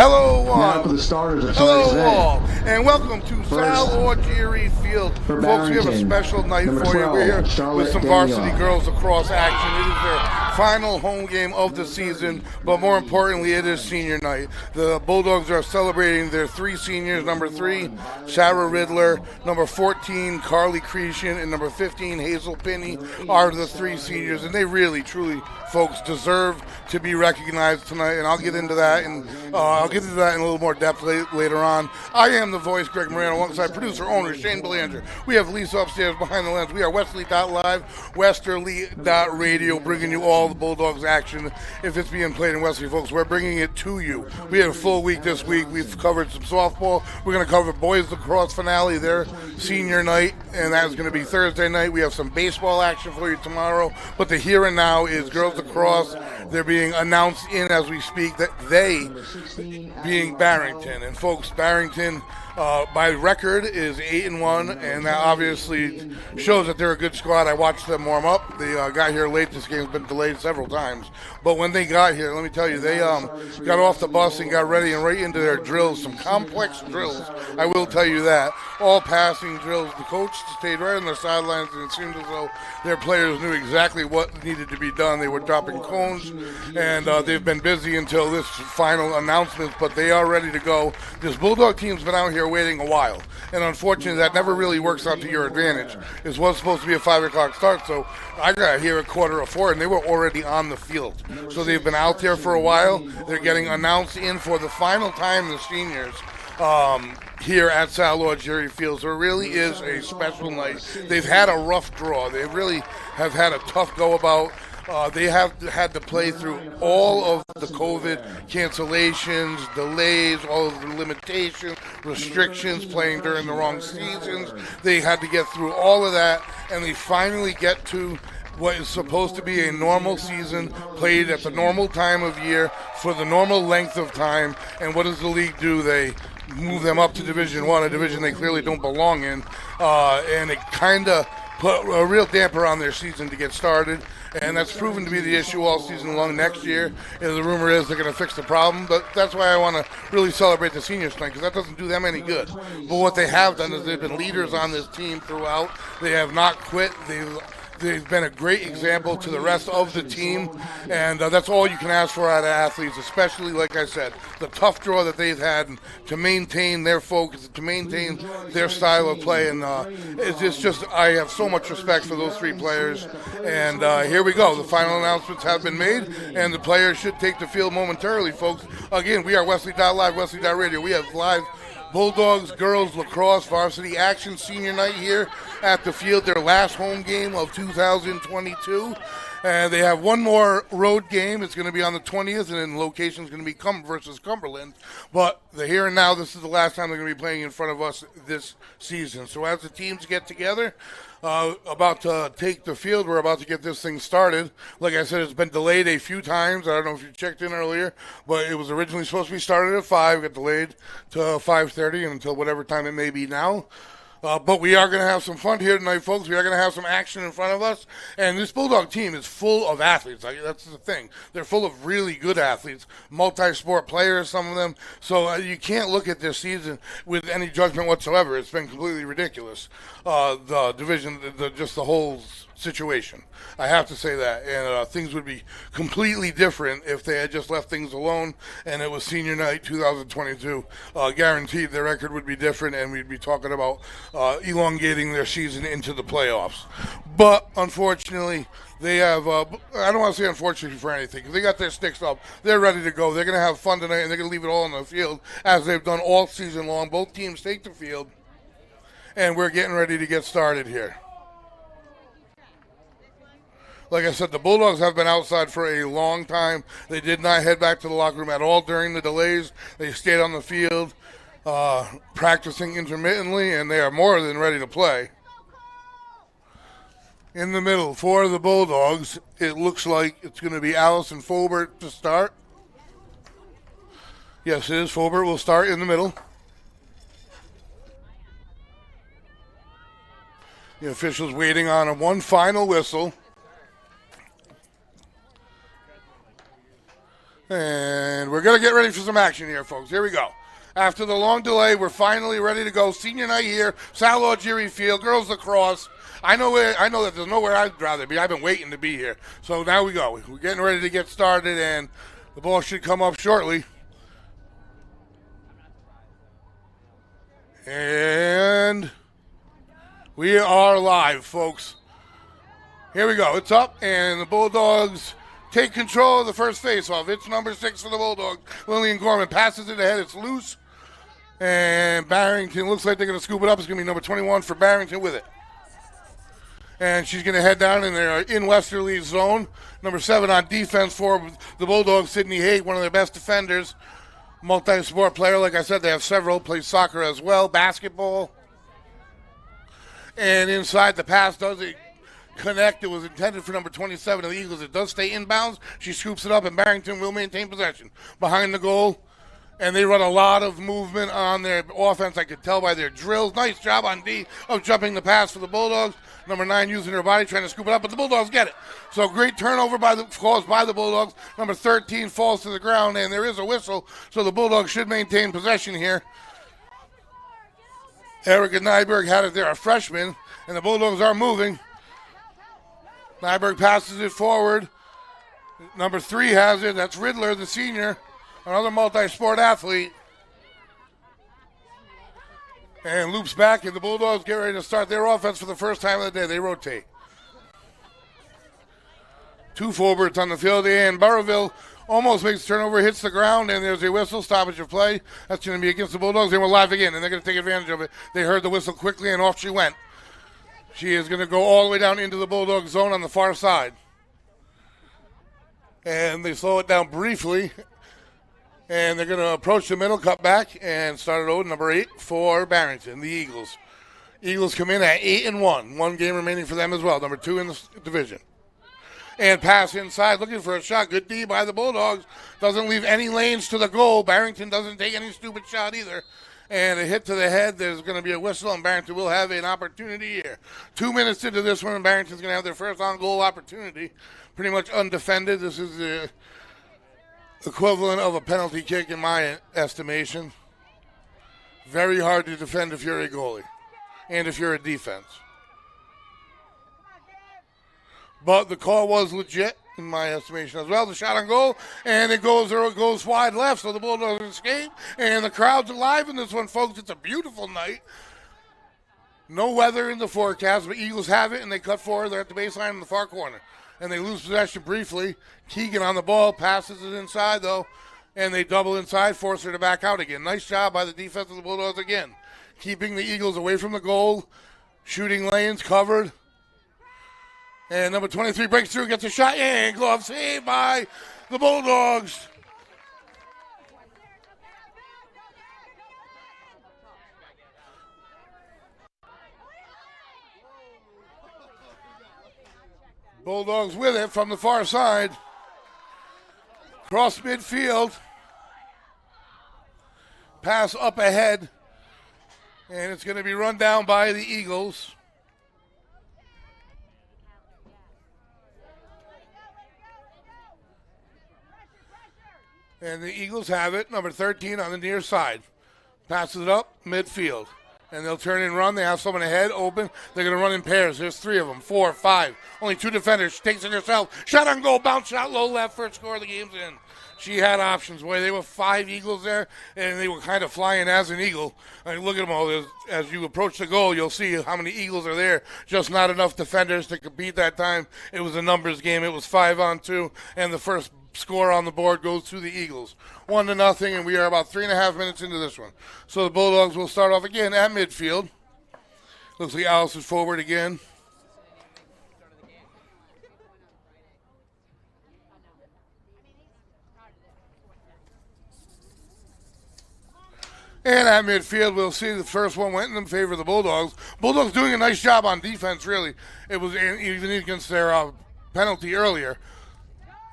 Hello, Now for one. the starters of Hello, tonight's event. all. And welcome to Sal Augeri Field. For Folks, we have a Barrington, special night number for you. 12, We're here Charlotte with some Daniel. varsity girls lacrosse action. It is their final home game of the season, but more importantly, it is senior night. The Bulldogs are celebrating their three seniors, number 3, Sarah Riddler, number 14, Carly Cretion, and number 15, Hazel Pinney are the three seniors, and they really, truly, folks, deserve to be recognized tonight, and I'll get into that, and I'll get into that in a little more depth later on. I am the voice, Greg Morano, alongside producer, owner, Shane Belanger. We have Lisa upstairs behind the lens. We are Westerly.live, Westerly.radio, bringing you all the Bulldogs action if it's being played in Westerly, folks. We're bringing it to you. We had a full week this week. We've covered some softball. We're going to cover boys lacrosse finale, their senior night, and that is going to be Thursday night. We have some baseball action for you tomorrow, but the here and now is girls lacrosse. They're being announced in as we speak, that they being Barrington. And folks, Barrington by record is 8-1, and that obviously shows that they're a good squad. I watched them warm up. They got here late. This game's been delayed several times, but when they got here, let me tell you, they got off the bus and got ready and right into their drills, some complex drills, I will tell you that. All passing drills. The coach stayed right on their sidelines, and it seemed as though their players knew exactly what needed to be done. They were dropping cones, and they've been busy until this final announcement, but they are ready to go. This Bulldog team's been out here waiting a while, and unfortunately that never really works out to your advantage. It was supposed to be a 5 o'clock start, so I got here at 3:45, and they were already on the field. So they've been out there for a while. They're getting announced in for the final time, the seniors, here at Sal Augeri Field. So it really is a special night. They've had a rough draw. They really have had a tough go about. They have had to play through all of the COVID cancellations, delays, all of the limitations, restrictions, playing during the wrong seasons. They had to get through all of that, and they finally get to what is supposed to be a normal season, played at the normal time of year for the normal length of time. And what does the league do? They move them up to Division I, a division they clearly don't belong in, and it kind of put a real damper on their season to get started. And that's proven to be the issue all season long. Next year, the rumor is they're going to fix the problem, but that's why I want to really celebrate the seniors tonight, because that doesn't do them any good. But what they have done is they've been leaders on this team throughout. They have not quit. They've been a great example to the rest of the team, and that's all you can ask for out of athletes, especially, like I said, the tough draw that they've had to maintain their focus, to maintain their style of play. And it's just, I have so much respect for those three players. And here we go. The final announcements have been made, and the players should take the field momentarily, folks. Again, we are Westerly.live, Westerly.radio. We have live Bulldogs girls lacrosse varsity action senior night here at the field, their last home game of 2022. And they have one more road game. It's going to be on the 20th, and then the location is going to be versus Cumberland. But the here and now, this is the last time they're going to be playing in front of us this season. So as the teams get together, about to take the field, we're about to get this thing started. Like I said, it's been delayed a few times. I don't know if you checked in earlier, but it was originally supposed to be started at 5, got delayed to 5:30 and until whatever time it may be now. But we are going to have some fun here tonight, folks. We are going to have some action in front of us. And this Bulldog team is full of athletes. That's the thing. They're full of really good athletes, multi-sport players, some of them. So you can't look at this season with any judgment whatsoever. It's been completely ridiculous, the division, just the whole situation. I have to say that. And things would be completely different if they had just left things alone and it was senior night 2022. Guaranteed their record would be different, and we'd be talking about elongating their season into the playoffs. But unfortunately, they have, I don't want to say unfortunately for anything, because they got their sticks up. They're ready to go. They're going to have fun tonight, and they're going to leave it all on the field as they've done all season long. Both teams take the field, and we're getting ready to get started here. Like I said, the Bulldogs have been outside for a long time. They did not head back to the locker room at all during the delays. They stayed on the field, practicing intermittently, and they are more than ready to play. In the middle for the Bulldogs, it looks like it's going to be Allison Fobert to start. Yes, it is. Fobert will start in the middle. The officials waiting on one final whistle. And we're going to get ready for some action here, folks. Here we go. After the long delay, we're finally ready to go. Senior night here, Sal Algieri Field, girls lacrosse. I know that there's nowhere I'd rather be. I've been waiting to be here. So now we go. We're getting ready to get started, and the ball should come up shortly. And we are live, folks. Here we go. It's up, and the Bulldogs take control of the first faceoff. It's number 6 for the Bulldogs. Lillian Gorman passes it ahead. It's loose. And Barrington looks like they're going to scoop it up. It's going to be number 21 for Barrington with it. And she's going to head down in there in Westerly's zone. Number 7 on defense for the Bulldogs, Sydney Haig, one of their best defenders. Multi-sport player. Like I said, they have several. Plays soccer as well, basketball. And inside the pass doesn't connect. It was intended for number 27 of the Eagles. It does stay inbounds. She scoops it up, and Barrington will maintain possession behind the goal. And they run a lot of movement on their offense. I could tell by their drills. Nice job on D of jumping the pass for the Bulldogs. Number 9 using her body, trying to scoop it up, but the Bulldogs get it. So great turnover caused by the Bulldogs. Number 13 falls to the ground, and there is a whistle. So the Bulldogs should maintain possession here. Erica Nyberg had it there, a freshman, and the Bulldogs are moving. Nyberg passes it forward. Number 3 has it. That's Riddler, the senior, another multi-sport athlete. And loops back, and the Bulldogs get ready to start their offense for the first time of the day. They rotate. 2 forwards on the field, and Burrowville almost makes a turnover, hits the ground, and there's a whistle, stoppage of play. That's going to be against the Bulldogs. They were live again, and they're going to take advantage of it. They heard the whistle quickly, and off she went. She is going to go all the way down into the Bulldog zone on the far side. And they slow it down briefly. And they're going to approach the middle, cut back, and start it over. Number 8 for Barrington, the Eagles. Eagles come in at 8-1. 1 game remaining for them as well. Number 2 in the division. And pass inside, looking for a shot. Good D by the Bulldogs. Doesn't leave any lanes to the goal. Barrington doesn't take any stupid shot either. And a hit to the head. There's going to be a whistle, and Barrington will have an opportunity here. 2 minutes into this one, and Barrington's going to have their first on-goal opportunity. Pretty much undefended. This is the equivalent of a penalty kick in my estimation. Very hard to defend if you're a goalie and if you're a defense. But the call was legit in my estimation as well. The shot on goal, and it goes wide left, so the Bulldogs escape, and the crowd's alive in this one, folks. It's a beautiful night. No weather in the forecast, but Eagles have it, and they cut forward. They're at the baseline in the far corner. And they lose possession briefly. Keegan on the ball, passes it inside, though, and they double inside, force her to back out again. Nice job by the defense of the Bulldogs again, keeping the Eagles away from the goal, shooting lanes covered. And number 23 breaks through, gets a shot, and glove saved by the Bulldogs. Bulldogs with it from the far side. Cross midfield. Pass up ahead. And it's going to be run down by the Eagles. And the Eagles have it. Number 13 on the near side. Passes it up midfield. And they'll turn and run. They have someone ahead, open. They're going to run in pairs. There's 3 of them, 4, 5. Only 2 defenders. She takes it herself. Shot on goal, bounce shot, low left. First score of the game's in. She had options. Boy, they were 5 Eagles there, and they were kind of flying as an Eagle. I mean, look at them all. As you approach the goal, you'll see how many Eagles are there. Just not enough defenders to compete that time. It was a numbers game. It was 5-on-2, and the first score on the board goes to the Eagles. 1-0, and we are about 3.5 minutes into this one. So the Bulldogs will start off again at midfield. Looks like Alice is forward again. And at midfield, we'll see the first one went in favor of the Bulldogs. Bulldogs doing a nice job on defense, really. It was even against their penalty earlier.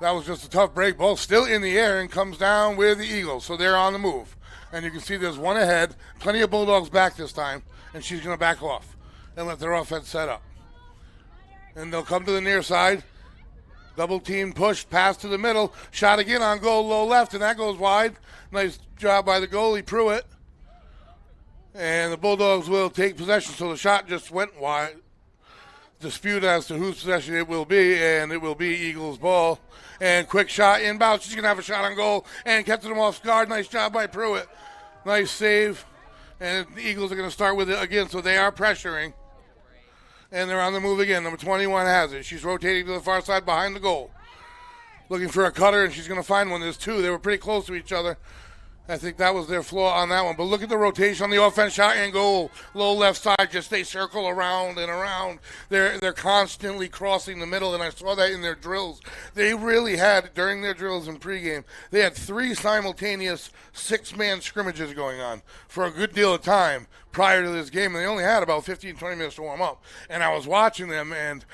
That was just a tough break. Ball still in the air and comes down with the Eagles. So they're on the move. And you can see there's one ahead. Plenty of Bulldogs back this time. And she's going to back off and let their offense set up. And they'll come to the near side. Double team push, pass to the middle. Shot again on goal, low left, and that goes wide. Nice job by the goalie, Pruitt. And the Bulldogs will take possession, so the shot just went wide. Dispute as to whose possession it will be, and it will be Eagles ball. And quick shot inbound. She's going to have a shot on goal and kept them off guard. Nice job by Pruitt. Nice save. And the Eagles are going to start with it again, so they are pressuring. And they're on the move again. Number 21 has it. She's rotating to the far side behind the goal. Looking for a cutter, and she's going to find one. There's two. They were pretty close to each other. I think that was their flaw on that one. But look at the rotation on the offense, shot and goal. Low left side, just they circle around and around. They're constantly crossing the middle, and I saw that in their drills. They really had, during their drills in pregame, they had 3 simultaneous 6-man scrimmages going on for a good deal of time prior to this game. And they only had about 15, 20 minutes to warm up. And I was watching them, and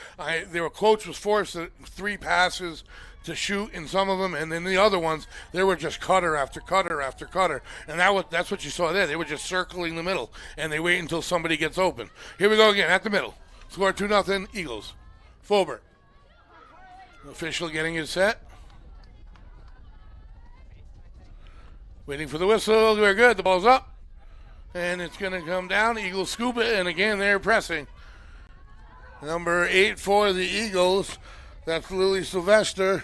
their coach was forced to 3 passes to shoot in some of them, and then the other ones, they were just cutter after cutter after cutter. And that's what you saw there. They were just circling the middle, and they wait until somebody gets open. Here we go again at the middle. Score 2-0, Eagles. Fulbert. Official getting his set. Waiting for the whistle. We're good. The ball's up. And it's going to come down. Eagles scoop it, and again, they're pressing. Number 8 for the Eagles. That's Lily Sylvester.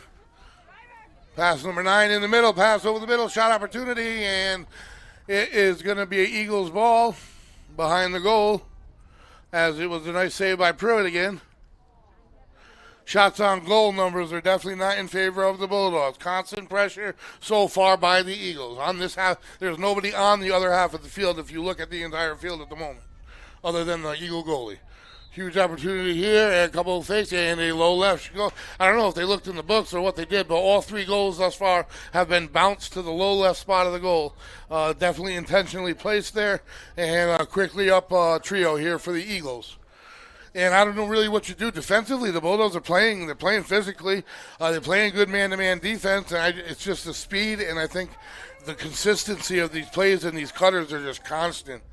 Pass number 9 in the middle. Pass over the middle. Shot opportunity. And it is going to be an Eagles ball behind the goal, as it was a nice save by Pruitt again. Shots on goal numbers are definitely not in favor of the Bulldogs. Constant pressure so far by the Eagles. On this half, there's nobody on the other half of the field if you look at the entire field at the moment, other than the Eagle goalie. Huge opportunity here, and a couple of fakes, and a low left goal. I don't know if they looked in the books or what they did, but all 3 goals thus far have been bounced to the low left spot of the goal. Definitely intentionally placed there, and quickly up trio here for the Eagles. And I don't know really what you do defensively. The Bulldogs are playing. They're playing physically. They're playing good man-to-man defense, and it's just the speed, and I think the consistency of these plays and these cutters are just constant.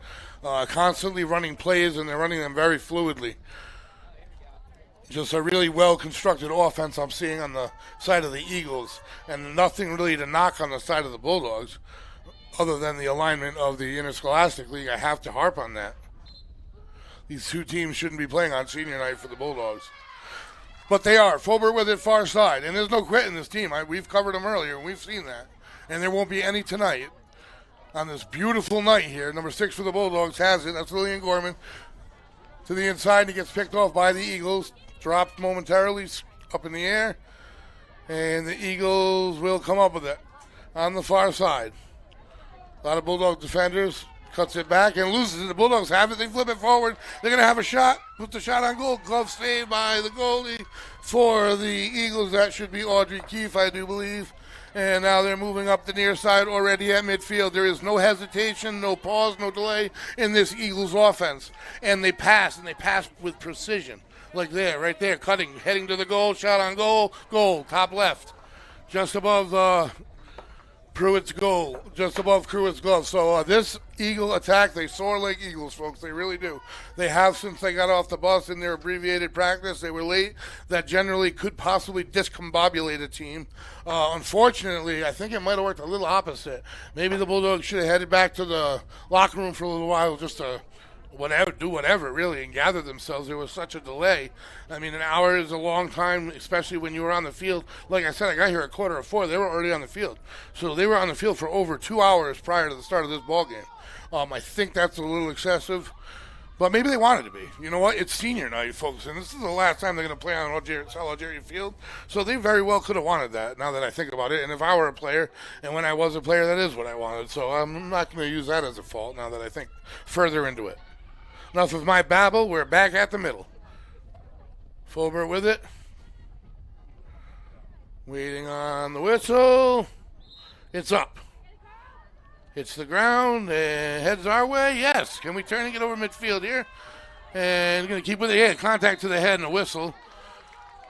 Constantly running plays, and they're running them very fluidly. Just a really well-constructed offense I'm seeing on the side of the Eagles, and nothing really to knock on the side of the Bulldogs other than the alignment of the Interscholastic League. I have to harp on that. These 2 teams shouldn't be playing on senior night for the Bulldogs. But they are. Fulbert with it far side, and there's no quitting this team. We've covered them earlier, and we've seen that. And there won't be any tonight. On this beautiful night here, number 6 for the Bulldogs has it. That's Lillian Gorman to the inside, and he gets picked off by the Eagles. Dropped momentarily up in the air, and the Eagles will come up with it on the far side. A lot of Bulldog defenders. Cuts it back and loses it. The Bulldogs have it. They flip it forward. They're going to have a shot. Put the shot on goal. Glove saved by the goalie for the Eagles. That should be Audrey Keefe, I do believe. And now they're moving up the near side already at midfield. There is no hesitation, no pause, no delay in this Eagles offense. And they pass with precision. Like there, right there, cutting, heading to the goal, shot on goal, top left. Just above Pruitt's goal, just above Pruitt's glove. So this Eagle attack, they soar like eagles, folks. They really do. They have since they got off the bus in their abbreviated practice. They were late. That generally could possibly discombobulate a team. Unfortunately, I think it might have worked a little opposite. Maybe the Bulldogs should have headed back to the locker room for a little while just to do whatever, really, and gather themselves. There was such a delay. I mean, an hour is a long time, especially when you were on the field. Like I said, I got here at 3:45. They were already on the field. So they were on the field for over 2 hours prior to the start of this ball game. I think that's a little excessive, but maybe they wanted to be. You know what? It's senior night, folks, and this is the last time they're going to play on Algeria Field. So they very well could have wanted that, now that I think about it. And if I were a player, and when I was a player, that is what I wanted. So I'm not going to use that as a fault now that I think further into it. Enough of my babble. We're back at the middle. Fulbert with it. Waiting on the whistle. It's up. Hits the ground and heads our way. Yes. Can we turn and get over midfield here? And going to keep with it. Yeah, contact to the head and a whistle.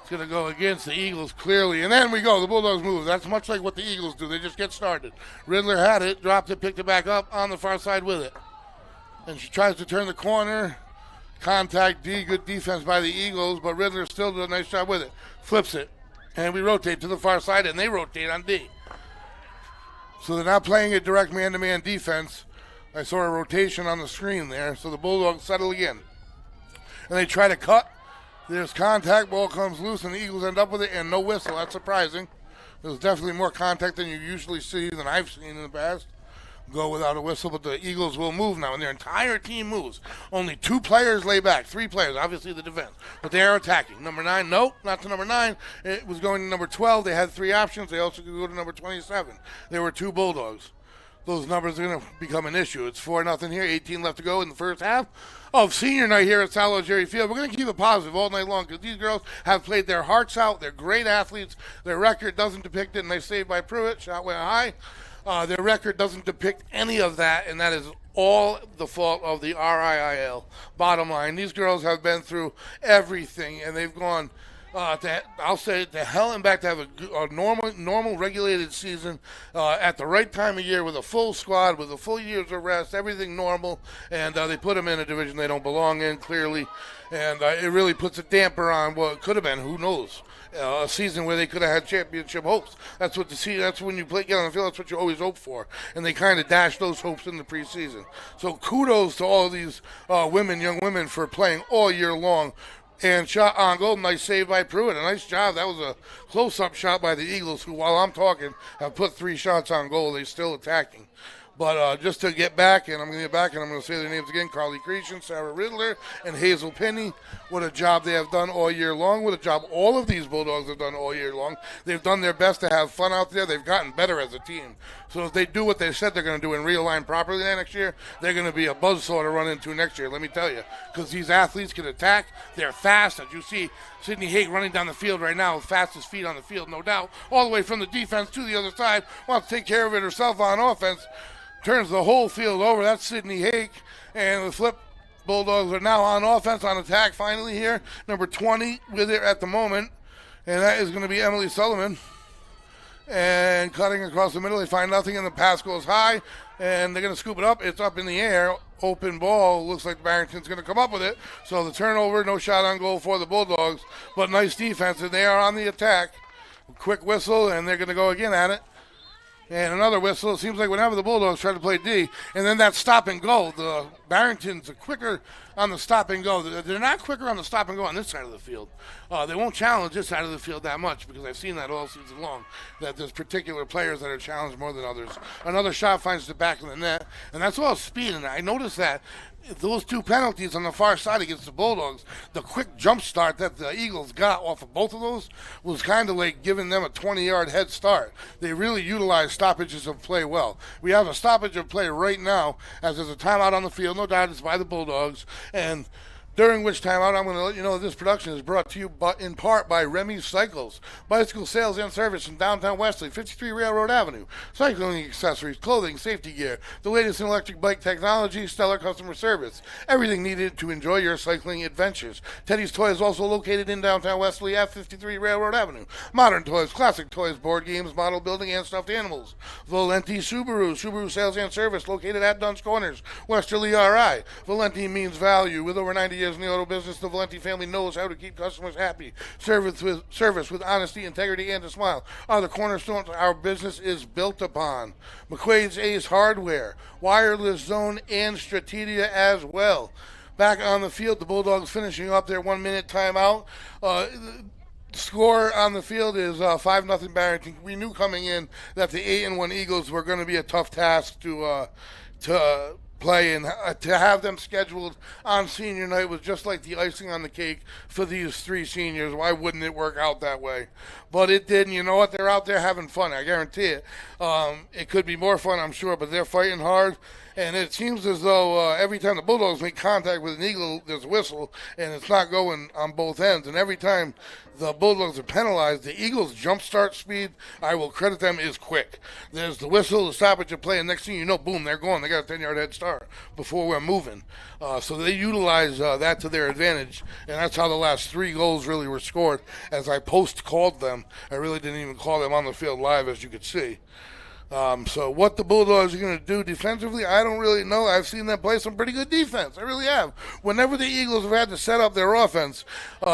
It's going to go against the Eagles clearly. And then we go. The Bulldogs move. That's much like what the Eagles do. They just get started. Riddler had it, dropped it, picked it back up on the far side with it. And she tries to turn the corner. Contact D, good defense by the Eagles, but Riddler still did a nice job with it. Flips it. And we rotate to the far side, and they rotate on D. So they're not playing a direct man-to-man defense. I saw a rotation on the screen there. So the Bulldogs settle again. And they try to cut. There's contact. Ball comes loose, and the Eagles end up with it, and no whistle. That's surprising. There's definitely more contact than you usually see than I've seen in the past. Go without a whistle, but the Eagles will move now, and their entire team moves. Only 2 players lay back, 3 players, obviously the defense, but they are attacking. Number 9, nope, not to number 9. It was going to number 12. They had 3 options. They also could go to number 27. There were 2 Bulldogs. Those numbers are going to become an issue. It's 4-0 here, 18 left to go in the first half of senior night here at Salo Jerry Field. We're going to keep it positive all night long because these girls have played their hearts out. They're great athletes. Their record doesn't depict it, and they saved by Pruitt. Shot went high. Their record doesn't depict any of that, and that is all the fault of the RIIL. Bottom line, these girls have been through everything, and they've gone, I'll say, to hell and back to have a normal regulated season at the right time of year with a full squad, with a full year's of rest, everything normal, and they put them in a division they don't belong in, clearly, and it really puts a damper on what could have been, who knows. A season where they could have had championship hopes. That's when you get on the field. That's what you always hope for, and they kind of dashed those hopes in the preseason. So kudos to all these young women, for playing all year long. And shot on goal, nice save by Pruitt. A nice job. That was a close-up shot by the Eagles, who, while I'm talking, have put 3 shots on goal. They're still attacking. But just to get back, and I'm going to get back, and I'm going to say their names again, Carly Cretion, Sarah Riddler, and Hazel Penny. What a job they have done all year long. What a job all of these Bulldogs have done all year long. They've done their best to have fun out there. They've gotten better as a team. So if they do what they said they're going to do and realign properly next year, they're going to be a buzzsaw to run into next year, let me tell you. Because these athletes can attack. They're fast. As you see, Sydney Haig running down the field right now with fastest feet on the field, no doubt. All the way from the defense to the other side. Wants to take care of it herself on offense. Turns the whole field over. That's Sydney Haig. And the flip Bulldogs are now on offense, on attack finally here. Number 20 with it at the moment. And that is going to be Emily Sullivan. And cutting across the middle. They find nothing, and the pass goes high. And they're going to scoop it up. It's up in the air. Open ball. Looks like Barrington's going to come up with it. So the turnover, no shot on goal for the Bulldogs. But nice defense, and they are on the attack. Quick whistle, and they're going to go again at it. And another whistle. It seems like whenever the Bulldogs try to play D, and then that stop and go, the Barringtons are quicker on the stop and go. They're not quicker on the stop and go on this side of the field. They won't challenge this side of the field that much because I've seen that all season long, that there's particular players that are challenged more than others. Another shot finds the back of the net, and that's all speed. And I noticed that those 2 penalties on the far side against the Bulldogs, the quick jump start that the Eagles got off of both of those was kind of like giving them a 20-yard head start. They really utilized stoppages of play well. We have a stoppage of play right now as there's a timeout on the field. No doubt it's by the Bulldogs. And during which timeout, I'm going to let you know that this production is brought to you in part by Remy's Cycles, bicycle sales and service in downtown Westerly, 53 Railroad Avenue. Cycling accessories, clothing, safety gear, the latest in electric bike technology, stellar customer service, everything needed to enjoy your cycling adventures. Teddy's Toy is also located in downtown Westerly at 53 Railroad Avenue. Modern toys, classic toys, board games, model building, and stuffed animals. Valenti Subaru sales and service located at Dunn's Corners, Westerly RI. Valenti means value. With over 90 years in the auto business, the Valenti family knows how to keep customers happy. Service with honesty, integrity, and a smile are the cornerstones our business is built upon. McQuaid's Ace Hardware, Wireless Zone, and Strategia as well. Back on the field, the Bulldogs finishing up their 1-minute timeout. Score on the field is 5-0 Barrington. We knew coming in that the 8-1 Eagles were going to be a tough task to play, and to have them scheduled on senior night was just like the icing on the cake for these 3 seniors. Why wouldn't it work out that way? But it did, and you know what? They're out there having fun. I guarantee it. It could be more fun, I'm sure, but they're fighting hard. And it seems as though every time the Bulldogs make contact with an Eagle, there's a whistle, and it's not going on both ends. And every time the Bulldogs are penalized, the Eagles' jump start speed, I will credit them, is quick. There's the whistle, the stoppage of play, and next thing you know, boom, they're going. They got a 10-yard head start before we're moving. So they utilize that to their advantage, and that's how the last 3 goals really were scored. As I post-called them, I really didn't even call them on the field live, as you could see. So what the Bulldogs are going to do defensively, I don't really know. I've seen them play some pretty good defense. I really have. Whenever the Eagles have had to set up their offense,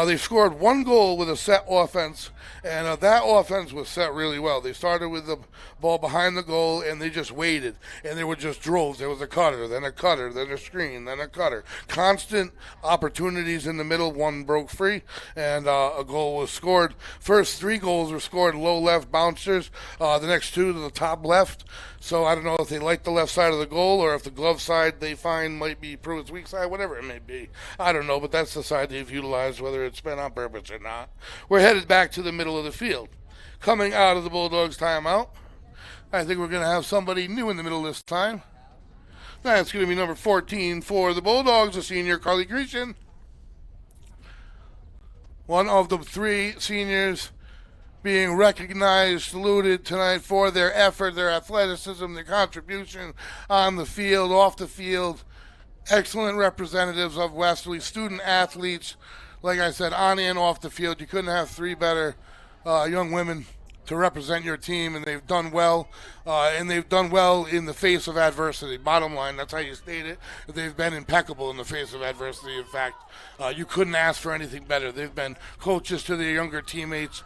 they've scored one goal with a set offense, and that offense was set really well. They started with the ball behind the goal, and they just waited, and they were just droves. There was a cutter, then a screen, then a cutter. Constant opportunities in the middle. One broke free, and a goal was scored. First 3 goals were scored low left bouncers. The next 2 to the top left. So I don't know if they like the left side of the goal or if the glove side they find might be Pruitt's weak side, whatever it may be. I don't know, but that's the side they've utilized, whether it's been on purpose or not. We're headed back to the middle of the field. Coming out of the Bulldogs timeout, I think we're going to have somebody new in the middle this time. That's going to be number 14 for the Bulldogs, a senior, Carly Grecian. One of the 3 seniors being recognized, saluted tonight for their effort, their athleticism, their contribution on the field, off the field. Excellent representatives of Westerly, student athletes. Like I said, on and off the field, you couldn't have 3 better young women to represent your team, and they've done well. And they've done well in the face of adversity. Bottom line, that's how you state it. They've been impeccable in the face of adversity. In fact, you couldn't ask for anything better. They've been coaches to their younger teammates.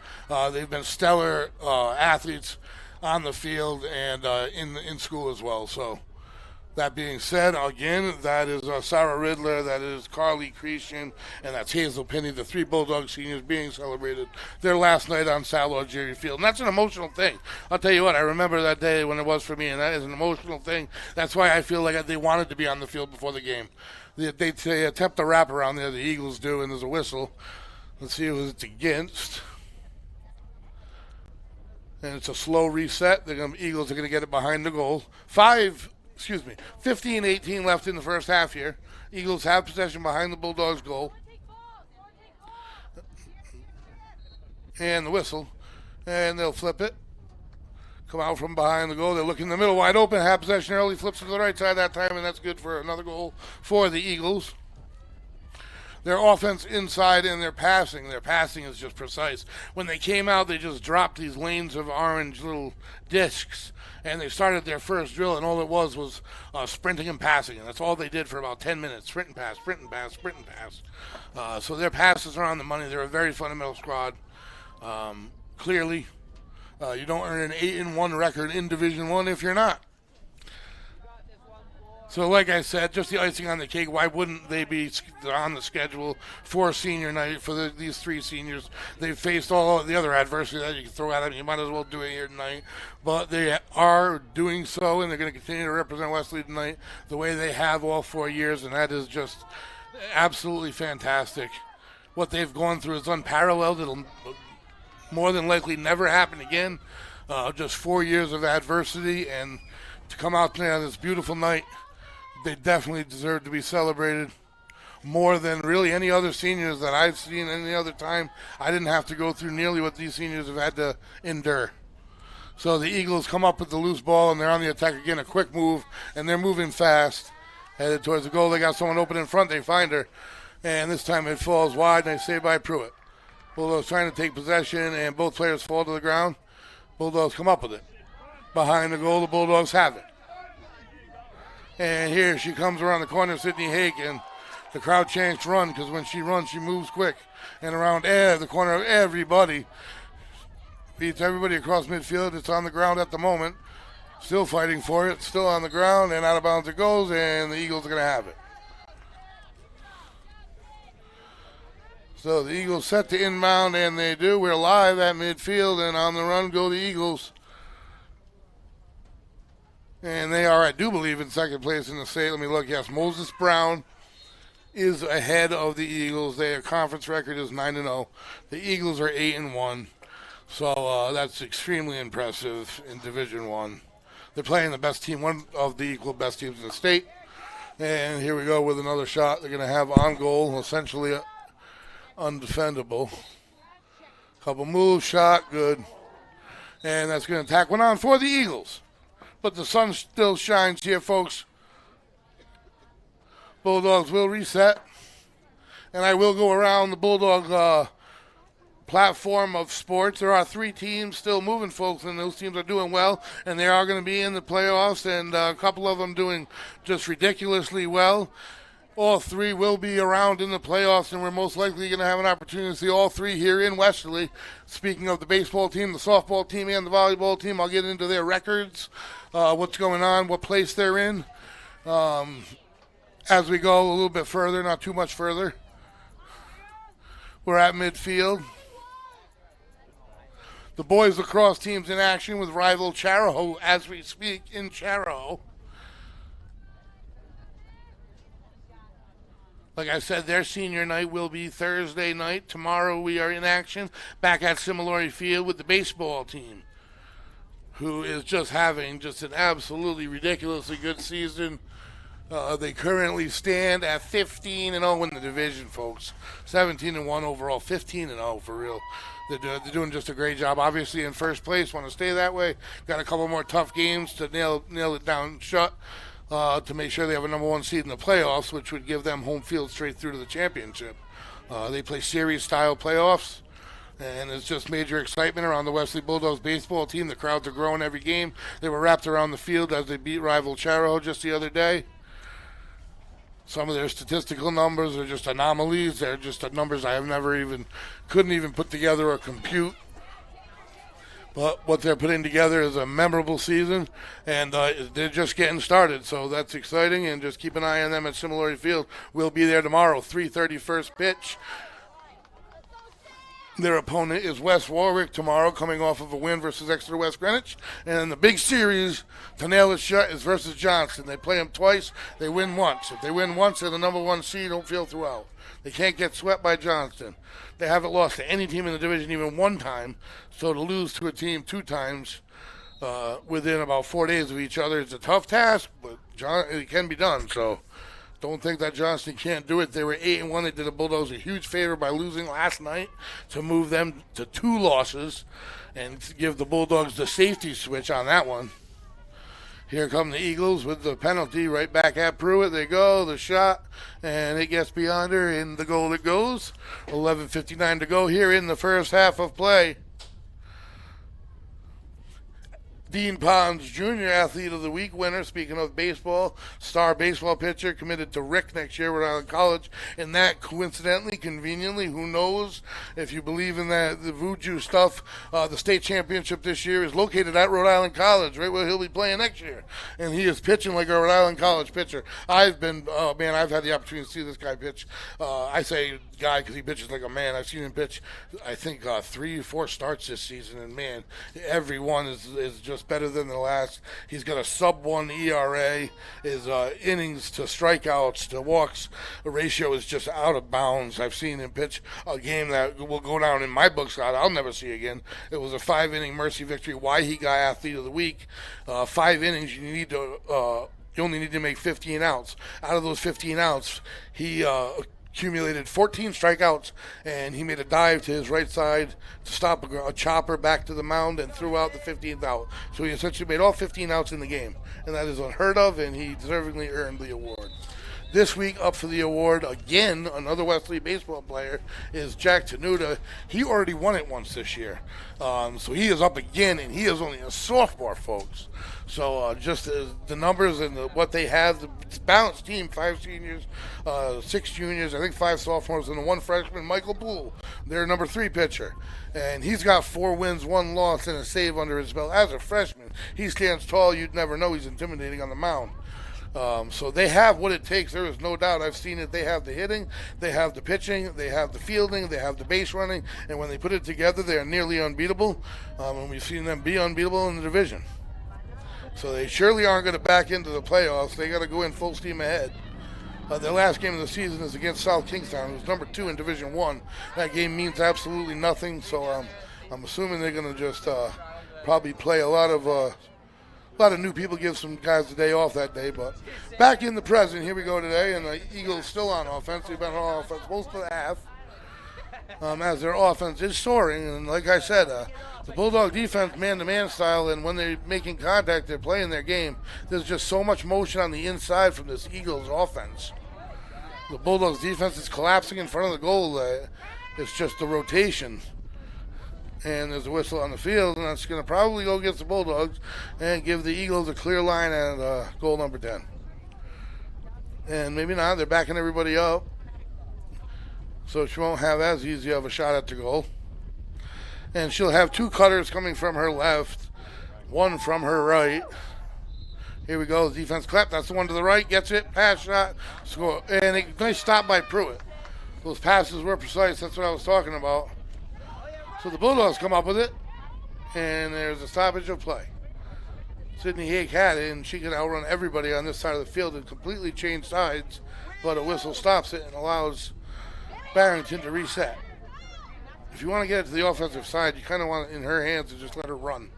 They've been stellar athletes on the field and in school as well. So that being said, again, that is Sarah Ridler, that is Carly Cretion, and that's Hazel Penny, the 3 Bulldog seniors being celebrated their last night on Sal Jerry Field. And that's an emotional thing. I'll tell you what, I remember that day when it was for me, and that is an emotional thing. That's why I feel like they wanted to be on the field before the game. They attempt the wrap around there, the Eagles do, and there's a whistle. Let's see who it's against. And it's a slow reset. The Eagles are going to get it behind the goal. 15-18 left in the first half here. Eagles have possession behind the Bulldogs' goal. And the whistle. And they'll flip it. Come out from behind the goal. They're looking in the middle wide open. Have possession early. Flips to the right side that time, and that's good for another goal for the Eagles. Their offense inside and their passing is just precise. When they came out, they just dropped these lanes of orange little discs, and they started their first drill, and all it was sprinting and passing, and that's all they did for about 10 minutes. Sprint and pass, sprint and pass, sprint and pass. So their passes are on the money. They're a very fundamental squad. Clearly, you don't earn an 8-1 record in Division I if you're not. So like I said, just the icing on the cake, why wouldn't they be on the schedule for senior night for these 3 seniors? They've faced all the other adversity that you can throw at them. You might as well do it here tonight. But they are doing so, and they're going to continue to represent Westerly tonight the way they have all 4 years, and that is just absolutely fantastic. What they've gone through is unparalleled. It'll more than likely never happen again. Just 4 years of adversity, and to come out there on this beautiful night, they definitely deserve to be celebrated more than really any other seniors that I've seen any other time. I didn't have to go through nearly what these seniors have had to endure. So the Eagles come up with the loose ball, and they're on the attack again, a quick move, and they're moving fast, headed towards the goal. They got someone open in front. They find her, and this time it falls wide, and they saved by Pruitt. Bulldogs trying to take possession, and both players fall to the ground. Bulldogs come up with it. Behind the goal, the Bulldogs have it. And here she comes around the corner, Sydney Hake, and the crowd chants run, because when she runs, she moves quick. And around the corner of everybody, beats everybody across midfield. It's on the ground at the moment. Still fighting for it, still on the ground, and out of bounds it goes, and the Eagles are going to have it. So the Eagles set to inbound, and they do. We're live at midfield, and on the run go the Eagles. And they are, I do believe, in second place in the state. Let me look. Yes, Moses Brown is ahead of the Eagles. Their conference record is 9-0. The Eagles are 8-1. So that's extremely impressive in Division I. They're playing the best team, one of the equal best teams in the state. And here we go with another shot. They're going to have on goal, essentially undefendable. Couple moves, shot, good. And that's going to tack one on for the Eagles. But the sun still shines here, folks. Bulldogs will reset. And I will go around the Bulldog platform of sports. There are 3 teams still moving, folks, and those teams are doing well, and they are going to be in the playoffs, and a couple of them doing just ridiculously well. All 3 will be around in the playoffs, and we're most likely going to have an opportunity to see all 3 here in Westerly. Speaking of the baseball team, the softball team, and the volleyball team, I'll get into their records, what's going on, what place they're in, as we go a little bit further, not too much further. We're at midfield. The boys lacrosse team's in action with rival Charahoe as we speak in Charahoe. Like I said, their senior night will be Thursday night. Tomorrow we are in action back at Similori Field with the baseball team, who is just having just an absolutely ridiculously good season. They currently stand at 15-0 in the division, folks. 17-1 overall, 15-0 for real. They're doing just a great job. Obviously in first place, want to stay that way. Got a couple more tough games to nail it down shut to make sure they have a number 1 seed in the playoffs, which would give them home field straight through to the championship. They play series-style playoffs, and it's just major excitement around the Westerly Bulldogs baseball team. The crowds are growing every game. They were wrapped around the field as they beat rival Charahoe just the other day. Some of their statistical numbers are just anomalies. They're just numbers I have couldn't even put together or compute. But what they're putting together is a memorable season, and they're just getting started. So that's exciting, and just keep an eye on them at Similori Field. We'll be there tomorrow, 3:30 first pitch. Their opponent is West Warwick tomorrow, coming off of a win versus Exeter West Greenwich. And the big series, to nail it shut, is versus Johnston. They play them twice. They win once. If they win once, they're the number 1 seed, don't feel throughout. They can't get swept by Johnston. They haven't lost to any team in the division even 1 time. So to lose to a team 2 times within about 4 days of each other is a tough task, but it can be done. So don't think that Johnston can't do it. They were 8-1. They did the Bulldogs a huge favor by losing last night to move them to 2 losses and give the Bulldogs the safety switch on that one. Here come the Eagles with the penalty right back at Pruitt. They go, the shot, and it gets beyond her. In the goal it goes. 11:59 to go here in the first half of play. Dean Pons, Junior Athlete of the Week winner, speaking of baseball, star baseball pitcher, committed to Rick next year, Rhode Island College. And that, coincidentally, conveniently, who knows, if you believe in that the voodoo stuff, the state championship this year is located at Rhode Island College, right where he'll be playing next year. And he is pitching like a Rhode Island College pitcher. I've had the opportunity to see this guy pitch. I say guy because he pitches like a man. I've seen him pitch, I think, 3 or 4 starts this season, and man, every one is just better than the last. He's got a sub-1 ERA. His innings to strikeouts to walks ratio is just out of bounds. I've seen him pitch a game that will go down in my books I'll never see again. It was a 5-inning Mercy victory. Why he got Athlete of the Week. 5 innings, you only need to make 15 outs. Out of those 15 outs, he accumulated 14 strikeouts, and he made a dive to his right side to stop a chopper back to the mound and threw out the 15th out. So he essentially made all 15 outs in the game, and that is unheard of, and he deservingly earned the award. This week, up for the award again, another Westerly baseball player, is Jack Tenuta. He already won it once this year. So he is up again, and he is only a sophomore, folks. So just the numbers and what they have, the balanced team, 5 seniors, 6 juniors, I think 5 sophomores, and the 1 freshman, Michael Poole, their number 3 pitcher. And he's got 4 wins, 1 loss, and a save under his belt. As a freshman, he stands tall. You'd never know he's intimidating on the mound. So they have what it takes. There is no doubt. I've seen it. They have the hitting, they have the pitching, they have the fielding, they have the base running, and when they put it together, they are nearly unbeatable. And we've seen them be unbeatable in the division. So they surely aren't going to back into the playoffs. They got to go in full steam ahead. Their last game of the season is against South Kingstown, who's number 2 in Division 1. That game means absolutely nothing, so I'm assuming they're going to just probably play a lot of new people, give some guys a day off that day. But back in the present, here we go today, and the Eagles still on offense. They've been on offense most of the half, as their offense is soaring. And like I said, the Bulldog defense, man-to-man style, and when they're making contact, they're playing their game. There's just so much motion on the inside from this Eagles offense. The Bulldogs defense is collapsing in front of the goal. It's just the rotation. And there's a whistle on the field, and that's going to probably go against the Bulldogs and give the Eagles a clear line at goal number 10. And maybe not. They're backing everybody up. So she won't have as easy of a shot at the goal. And she'll have 2 cutters coming from her left, 1 from her right. Here we go. Defense clap. That's the one to the right. Gets it. Pass shot. Score. And a nice stop by Pruitt. Those passes were precise. That's what I was talking about. So the Bulldogs come up with it. And there's a stoppage of play. Sydney Hake had it, and she could outrun everybody on this side of the field and completely change sides. But a whistle stops it and allows Barrington to reset. If you want to get it to the offensive side, you kind of want it in her hands to just let her run.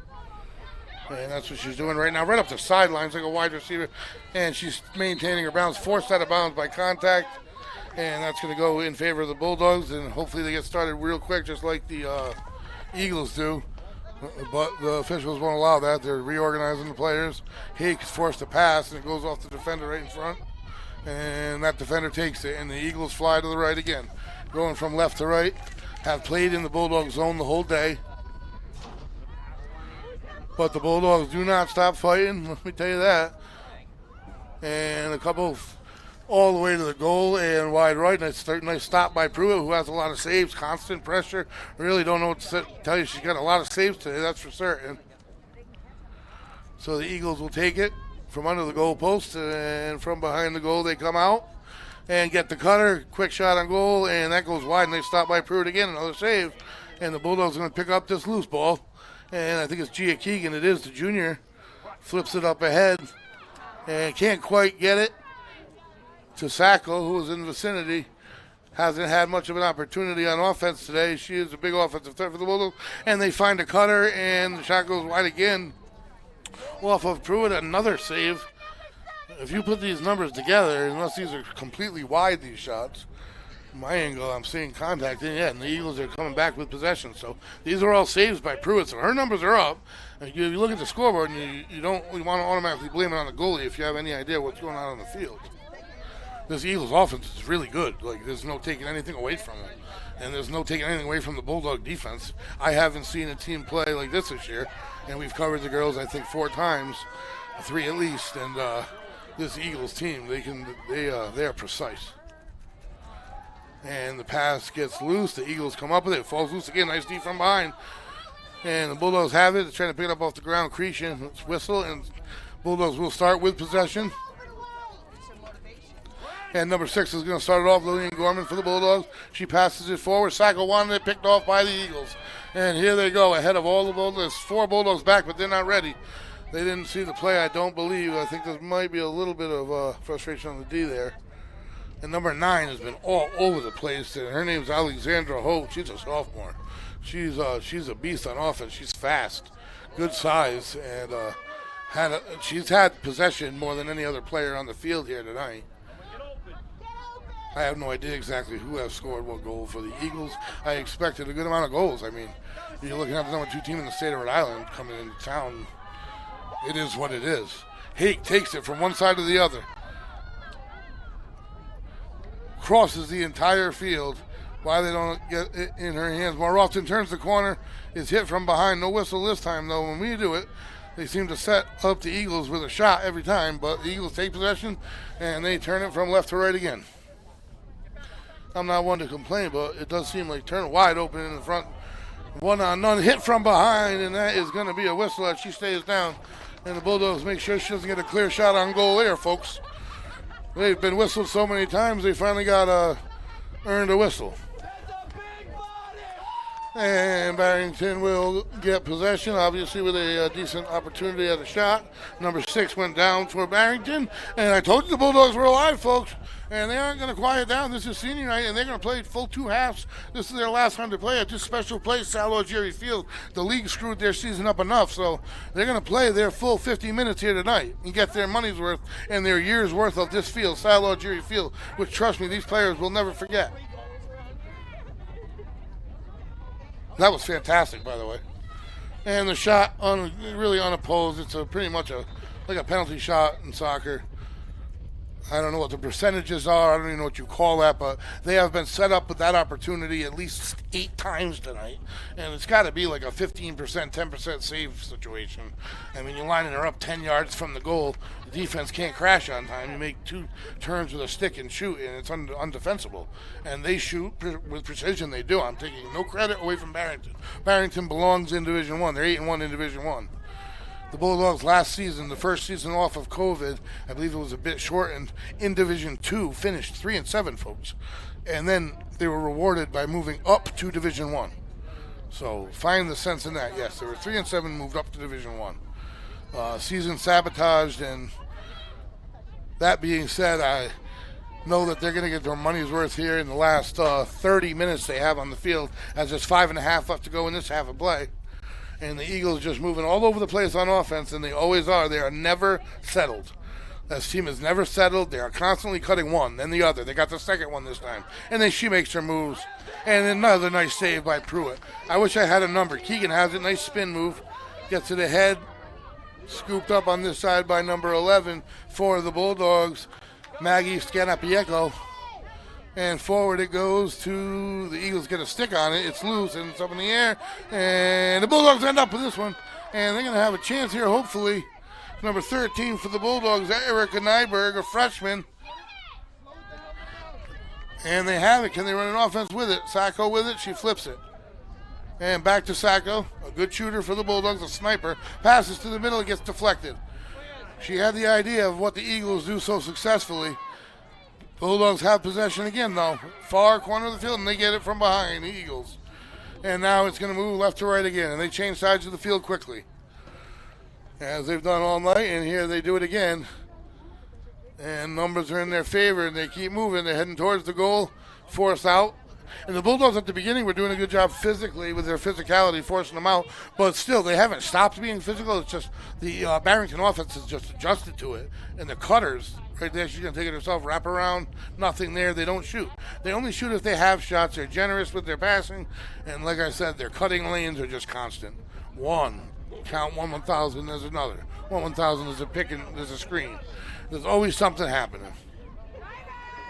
And that's what she's doing right now, right up the sidelines like a wide receiver. And she's maintaining her balance, forced out of bounds by contact. And that's going to go in favor of the Bulldogs. And hopefully they get started real quick, just like the Eagles do. But the officials won't allow that. They're reorganizing the players. Hake is forced to pass, and it goes off the defender right in front. And that defender takes it, and the Eagles fly to the right again. Going from left to right. Have played in the Bulldog zone the whole day. But the Bulldogs do not stop fighting, let me tell you that. And a couple all the way to the goal and wide right. Nice stop by Pruitt, who has a lot of saves, constant pressure. Really don't know what to tell you. She's got a lot of saves today, that's for certain. So the Eagles will take it from under the goal post, and from behind the goal they come out and get the cutter. Quick shot on goal, and that goes wide. Nice stop by Pruitt again, another save. And the Bulldogs are going to pick up this loose ball. And I think it's Gia Keegan. It is the junior. Flips it up ahead. And can't quite get it to Sacco, who is in the vicinity. Hasn't had much of an opportunity on offense today. She is a big offensive threat for the Bulldogs. And they find a cutter, and the shot goes wide again. Off of Pruitt, another save. If you put these numbers together, unless these are completely wide, these shots, my angle, I'm seeing contact, and the Eagles are coming back with possession. So these are all saves by Pruitt. So her numbers are up. And you look at the scoreboard, and you don't want to automatically blame it on the goalie if you have any idea what's going on the field. This Eagles offense is really good. Like, there's no taking anything away from it. And there's no taking anything away from the Bulldog defense. I haven't seen a team play like this year. And we've covered the girls, I think, 4 times, 3 at least. And this Eagles team, they are precise. And the pass gets loose. The Eagles come up with it. It falls loose again. Nice D from behind. And the Bulldogs have it. They're trying to pick it up off the ground. Creation, it's whistle, and Bulldogs will start with possession. And number 6 is going to start it off, Lillian Gorman for the Bulldogs. She passes it forward. Sacco wanted it picked off by the Eagles. And here they go, ahead of all the Bulldogs. There's 4 Bulldogs back, but they're not ready. They didn't see the play, I don't believe. I think there might be a little bit of frustration on the D there. And number 9 has been all over the place. And her name's Alexandra Holt. She's a sophomore. She's a beast on offense. She's fast, good size, and she's had possession more than any other player on the field here tonight. I have no idea exactly who has scored what goal for the Eagles. I expected a good amount of goals. I mean, you're looking at the number 2 team in the state of Rhode Island coming into town. It is what it is. Hake takes it from one side to the other. Crosses the entire field. Why they don't get it in her hands more often. Turns the corner. Is hit from behind. No whistle this time, though. When we do it, they seem to set up the Eagles with a shot every time. But the Eagles take possession, and they turn it from left to right again. I'm not one to complain, but it does seem like turn wide open in the front. 1-on-none. Hit from behind, and that is going to be a whistle as she stays down. And the Bulldogs make sure she doesn't get a clear shot on goal there, folks. They've been whistled so many times, they finally got earned a whistle. And Barrington will get possession, obviously with a decent opportunity at a shot. Number 6 went down for Barrington. And I told you the Bulldogs were alive, folks. And they aren't going to quiet down. This is senior night, and they're going to play full 2 halves. This is their last time to play at this special place, Salo Jerry Field. The league screwed their season up enough, so they're going to play their full 50 minutes here tonight and get their money's worth and their year's worth of this field, Salo Jerry Field, which, trust me, these players will never forget. That was fantastic, by the way. And the shot, really unopposed. It's pretty much like a penalty shot in soccer. I don't know what the percentages are. I don't even know what you call that, but they have been set up with that opportunity at least 8 times tonight. And it's got to be like a 15%, 10% save situation. I mean, you're lining her up 10 yards from the goal. The defense can't crash on time. You make 2 turns with a stick and shoot, and it's undefensible. And they shoot with precision. They do. I'm taking no credit away from Barrington. Barrington belongs in Division 1. They're 8-1 in Division 1. The Bulldogs last season, the first season off of COVID, I believe it was a bit shortened, in Division 2, finished 3-7, folks. And then they were rewarded by moving up to Division 1. So find the sense in that. Yes, they were 3-7, moved up to Division 1. Season sabotaged, and that being said, I know that they're going to get their money's worth here in the last 30 minutes they have on the field, as there's 5.5 left to go in this half of play. And the Eagles just moving all over the place on offense, and they always are. They are never settled. This team is never settled. They are constantly cutting one, then the other. They got the second one this time. And then she makes her moves. And another nice save by Pruitt. I wish I had a number. Keegan has it. Nice spin move. Gets to the head. Scooped up on this side by number 11 for the Bulldogs, Maggie Scanapieko. And forward it goes to the Eagles. Get a stick on it. It's loose and it's up in the air. And the Bulldogs end up with this one. And they're going to have a chance here, hopefully. Number 13 for the Bulldogs, Erica Nyberg, a freshman. And they have it. Can they run an offense with it? Sacco with it. She flips it. And back to Sacco. A good shooter for the Bulldogs, a sniper. Passes to the middle. It gets deflected. She had the idea of what the Eagles do so successfully. Bulldogs have possession again, though. Far corner of the field, and they get it from behind, the Eagles. And now it's going to move left to right again, and they change sides of the field quickly, as they've done all night, and here they do it again. And numbers are in their favor, and they keep moving. They're heading towards the goal, force out. And the Bulldogs at the beginning were doing a good job physically with their physicality, forcing them out. But still, they haven't stopped being physical. It's just the Barrington offense has just adjusted to it. And the cutters, right there, she's going to take it herself, wrap around, nothing there. They don't shoot. They only shoot if they have shots. They're generous with their passing. And like I said, their cutting lanes are just constant. One, count 1,000, there's another. 1,000, there's a pick and there's a screen. There's always something happening.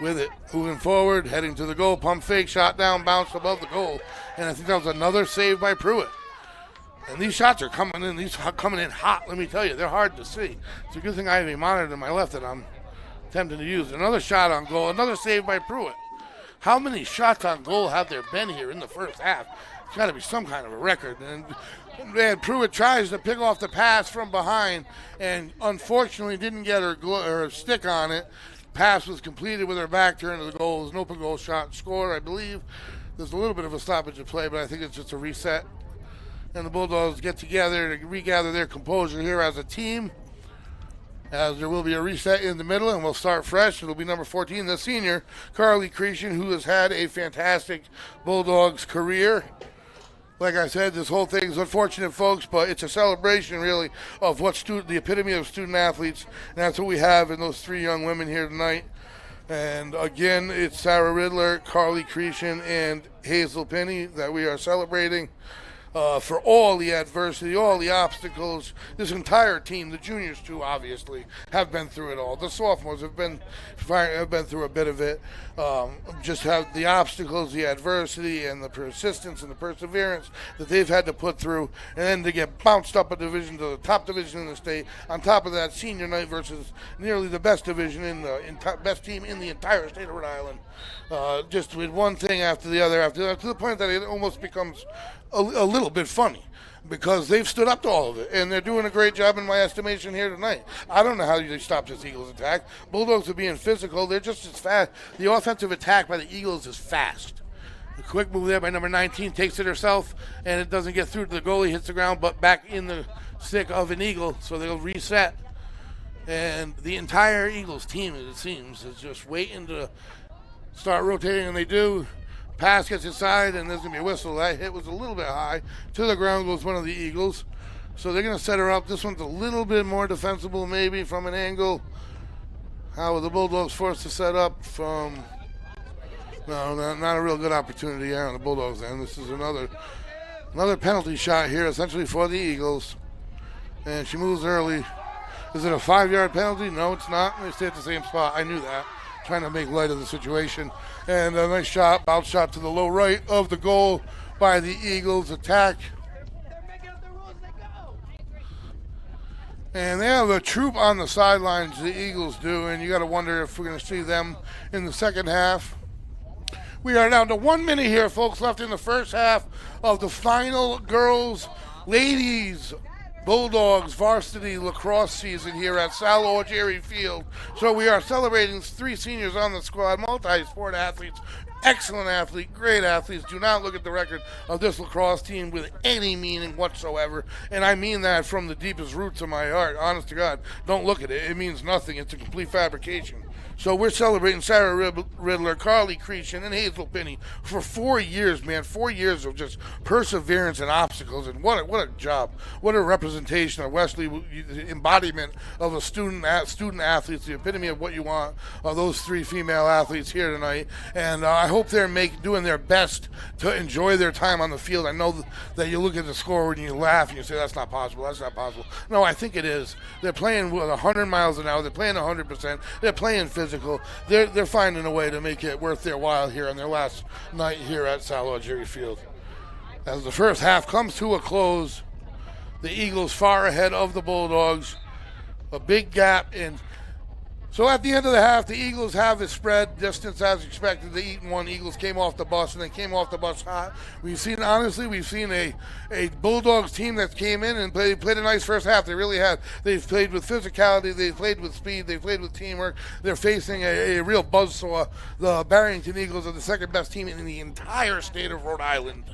With it, moving forward, heading to the goal, pump fake, shot down, bounced above the goal. And I think that was another save by Pruitt. And these shots are coming in, hot, let me tell you. They're hard to see. It's a good thing I have a monitor to my left that I'm tempted to use. Another shot on goal, another save by Pruitt. How many shots on goal have there been here in the first half? It's got to be some kind of a record. And Pruitt tries to pick off the pass from behind and unfortunately didn't get her stick on it. Pass was completed with her back turn to the goal. It was an open goal shot scored, I believe. There's a little bit of a stoppage of play, but I think it's just a reset. And the Bulldogs get together to regather their composure here as a team, as there will be a reset in the middle, and we'll start fresh. It'll be number 14, the senior, Carly Cretion, who has had a fantastic Bulldogs career. Like I said, this whole thing is unfortunate, folks, but it's a celebration, really, of what's the epitome of student athletes. And that's what we have in those 3 young women here tonight. And again, it's Sarah Riddler, Carly Cretion, and Hazel Penny that we are celebrating. For all the adversity, all the obstacles. This entire team, the juniors too, obviously, have been through it all. The sophomores have been through a bit of it. Just have the obstacles, the adversity, and the persistence and the perseverance that they've had to put through, and then to get bounced up a division to the top division in the state. On top of that, senior night versus nearly the best division best team in the entire state of Rhode Island. Just with one thing after the other, to the point that it almost becomes a little bit funny, because they've stood up to all of it, and they're doing a great job in my estimation here tonight. I don't know how they stop this Eagles attack. Bulldogs are being physical. They're just as fast. The offensive attack by the Eagles is fast. The quick move there by number 19 takes it herself, and it doesn't get through to the goalie, hits the ground, but back in the stick of an Eagle, so they'll reset. And the entire Eagles team, it seems, is just waiting to start rotating, and they do. Pass gets inside, and there's going to be a whistle. That hit was a little bit high. To the ground goes one of the Eagles. So they're going to set her up. This one's a little bit more defensible, maybe, from an angle. How are the Bulldogs forced to set up from... No, not a real good opportunity here on the Bulldogs end. This is another penalty shot here, essentially for the Eagles. And she moves early. Is it a 5-yard penalty? No, it's not. They stay at the same spot. I knew that. Trying to make light of the situation. And a nice shot, bounce shot to the low right of the goal by the Eagles. Attack. And they have a troop on the sidelines, the Eagles do, and you got to wonder if we're going to see them in the second half. We are down to 1 minute here, folks, left in the first half of the final girls, ladies, Bulldogs varsity lacrosse season here at Sal Jerry Field. So we are celebrating 3 seniors on the squad, multi-sport athletes, excellent athlete, great athletes. Do not look at the record of this lacrosse team with any meaning whatsoever. And I mean that from the deepest roots of my heart. Honest to God, don't look at it. It means nothing. It's a complete fabrication. So we're celebrating Sarah Riddler, Carly Creation, and Hazel Pinney for 4 years, man. 4 years of just perseverance and obstacles. And what a job. What a representation of Westerly, the embodiment of a student athletes, the epitome of what you want of those 3 female athletes here tonight. And I hope they're doing their best to enjoy their time on the field. I know that you look at the scoreboard and you laugh and you say, that's not possible, that's not possible. No, I think it is. They're playing with 100 miles an hour. They're playing 100%. They're playing physical. They're finding a way to make it worth their while here on their last night here at Sal Jerry Field. As the first half comes to a close, the Eagles far ahead of the Bulldogs. A big gap in. So at the end of the half, the Eagles have the spread distance as expected. The Eaton one Eagles came off the bus, and they came off the bus hot. We've seen a Bulldogs team that came in and played a nice first half. They really have. They've played with physicality. They've played with speed. They've played with teamwork. They're facing a real buzzsaw. The Barrington Eagles are the second best team in the entire state of Rhode Island.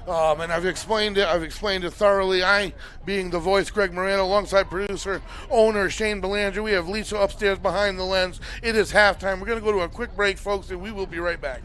And I've explained it thoroughly. I, being the voice, Greg Morano, alongside producer, owner, Shane Belanger. We have Lisa upstairs behind the lens. It is halftime. We're going to go to a quick break, folks, and we will be right back.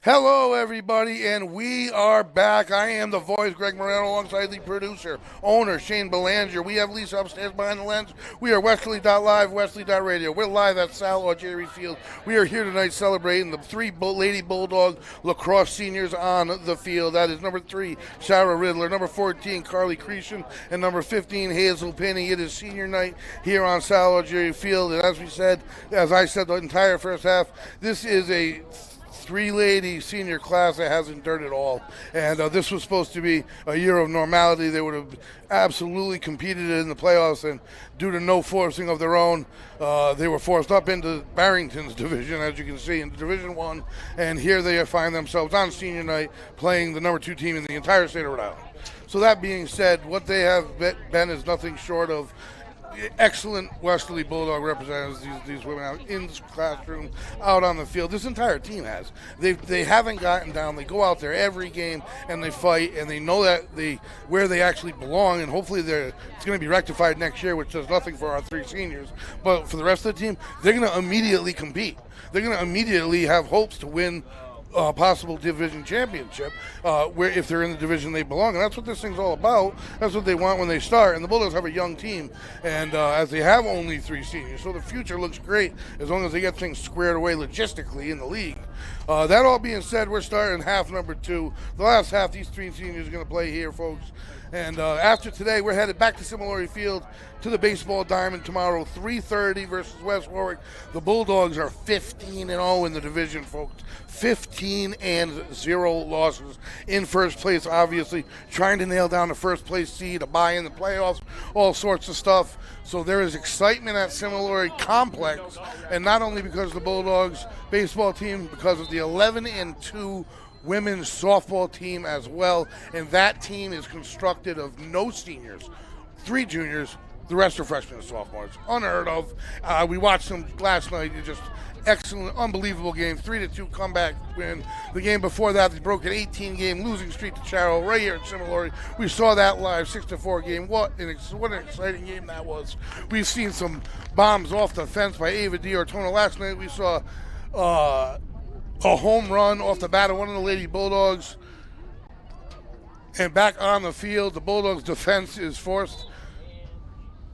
Hello, everybody, and we are back. I am the voice, Greg Moreno, alongside the producer, owner, Shane Belanger. We have Lisa upstairs behind the lens. We are Westerly.live, Westerly.radio. We're live at Sal or Jerry Field. We are here tonight celebrating the three Lady Bulldog lacrosse seniors on the field. That is number 3, Sarah Riddler, number 14, Carly Cretion, and number 15, Hazel Penny. It is senior night here on Sal or Jerry Field, and as I said the entire first half, this is a three-lady senior class that hasn't done it all. And this was supposed to be a year of normality. They would have absolutely competed in the playoffs, and due to no forcing of their own, they were forced up into Barrington's division, as you can see, in Division 1. And here they find themselves on senior night playing the number 2 team in the entire state of Rhode Island. So that being said, what they have been is nothing short of excellent Westerly Bulldog representatives, these women out in the classroom, out on the field. This entire team has. They haven't gotten down. They go out there every game and they fight, and they know that where they actually belong, and hopefully it's going to be rectified next year, which does nothing for our 3 seniors. But for the rest of the team, they're going to immediately compete. They're going to immediately have hopes to win possible division championship, where if they're in the division they belong, and that's what this thing's all about. That's what they want when they start. And the Bulldogs have a young team, and as they have only 3 seniors, so the future looks great as long as they get things squared away logistically in the league. That all being said, we're starting half number 2. The last half, these 3 seniors are going to play here, folks. And after today, we're headed back to Similori Field to the baseball diamond tomorrow, 3:30 versus West Warwick. The Bulldogs are 15-0 in the division, folks. 15-0 losses in first place, obviously. Trying to nail down the first place seed, a bye in the playoffs, all sorts of stuff. So there is excitement at Similori Complex, and not only because of the Bulldogs baseball team, because of the 11-2 women's softball team as well, and that team is constructed of no seniors, 3 juniors, the rest are freshmen and sophomores. Unheard of. We watched them last night. Just excellent, unbelievable game, 3-2 comeback win. The game before that, they broke an 18-game losing streak to Charrow right here at Similori. We saw that live, 6-4 game. What an exciting game that was. We've seen some bombs off the fence by Ava D'Ortona. Last night we saw a home run off the bat of one of the Lady Bulldogs. And back on the field, the Bulldogs defense is forced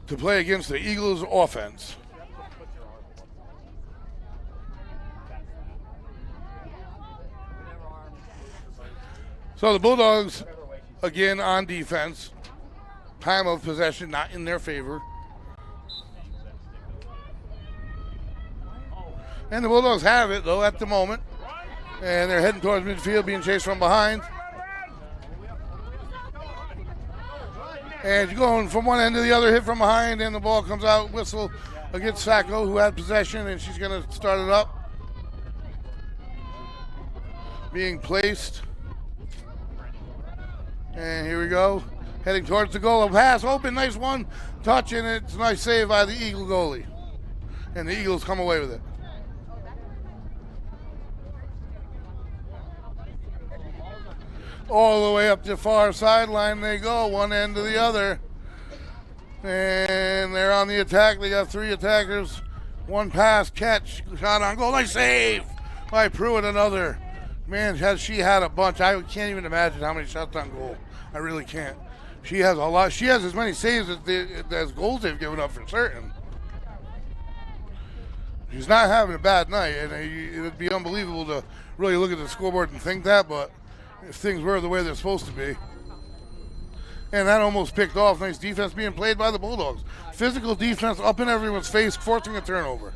to play against the Eagles offense. So the Bulldogs, again on defense, time of possession not in their favor. And the Bulldogs have it, though, at the moment. And they're heading towards midfield, being chased from behind. And going from one end to the other, hit from behind, and the ball comes out, whistle against Sacco, who had possession, and she's going to start it up. Being placed. And here we go. Heading towards the goal. A pass, open, nice one. Touch, and it's a nice save by the Eagle goalie. And the Eagles come away with it. All the way up the far sideline they go, one end to the other. And they're on the attack. They got 3 attackers. 1 pass, catch, shot on goal. Nice save by Pruitt, another. Man, has she had a bunch. I can't even imagine how many shots on goal. I really can't. She has a lot. She has as many saves as goals they've given up for certain. She's not having a bad night, and it would be unbelievable to really look at the scoreboard and think that, but if things were the way they're supposed to be. And that almost picked off. Nice defense being played by the Bulldogs. Physical defense up in everyone's face, forcing a turnover.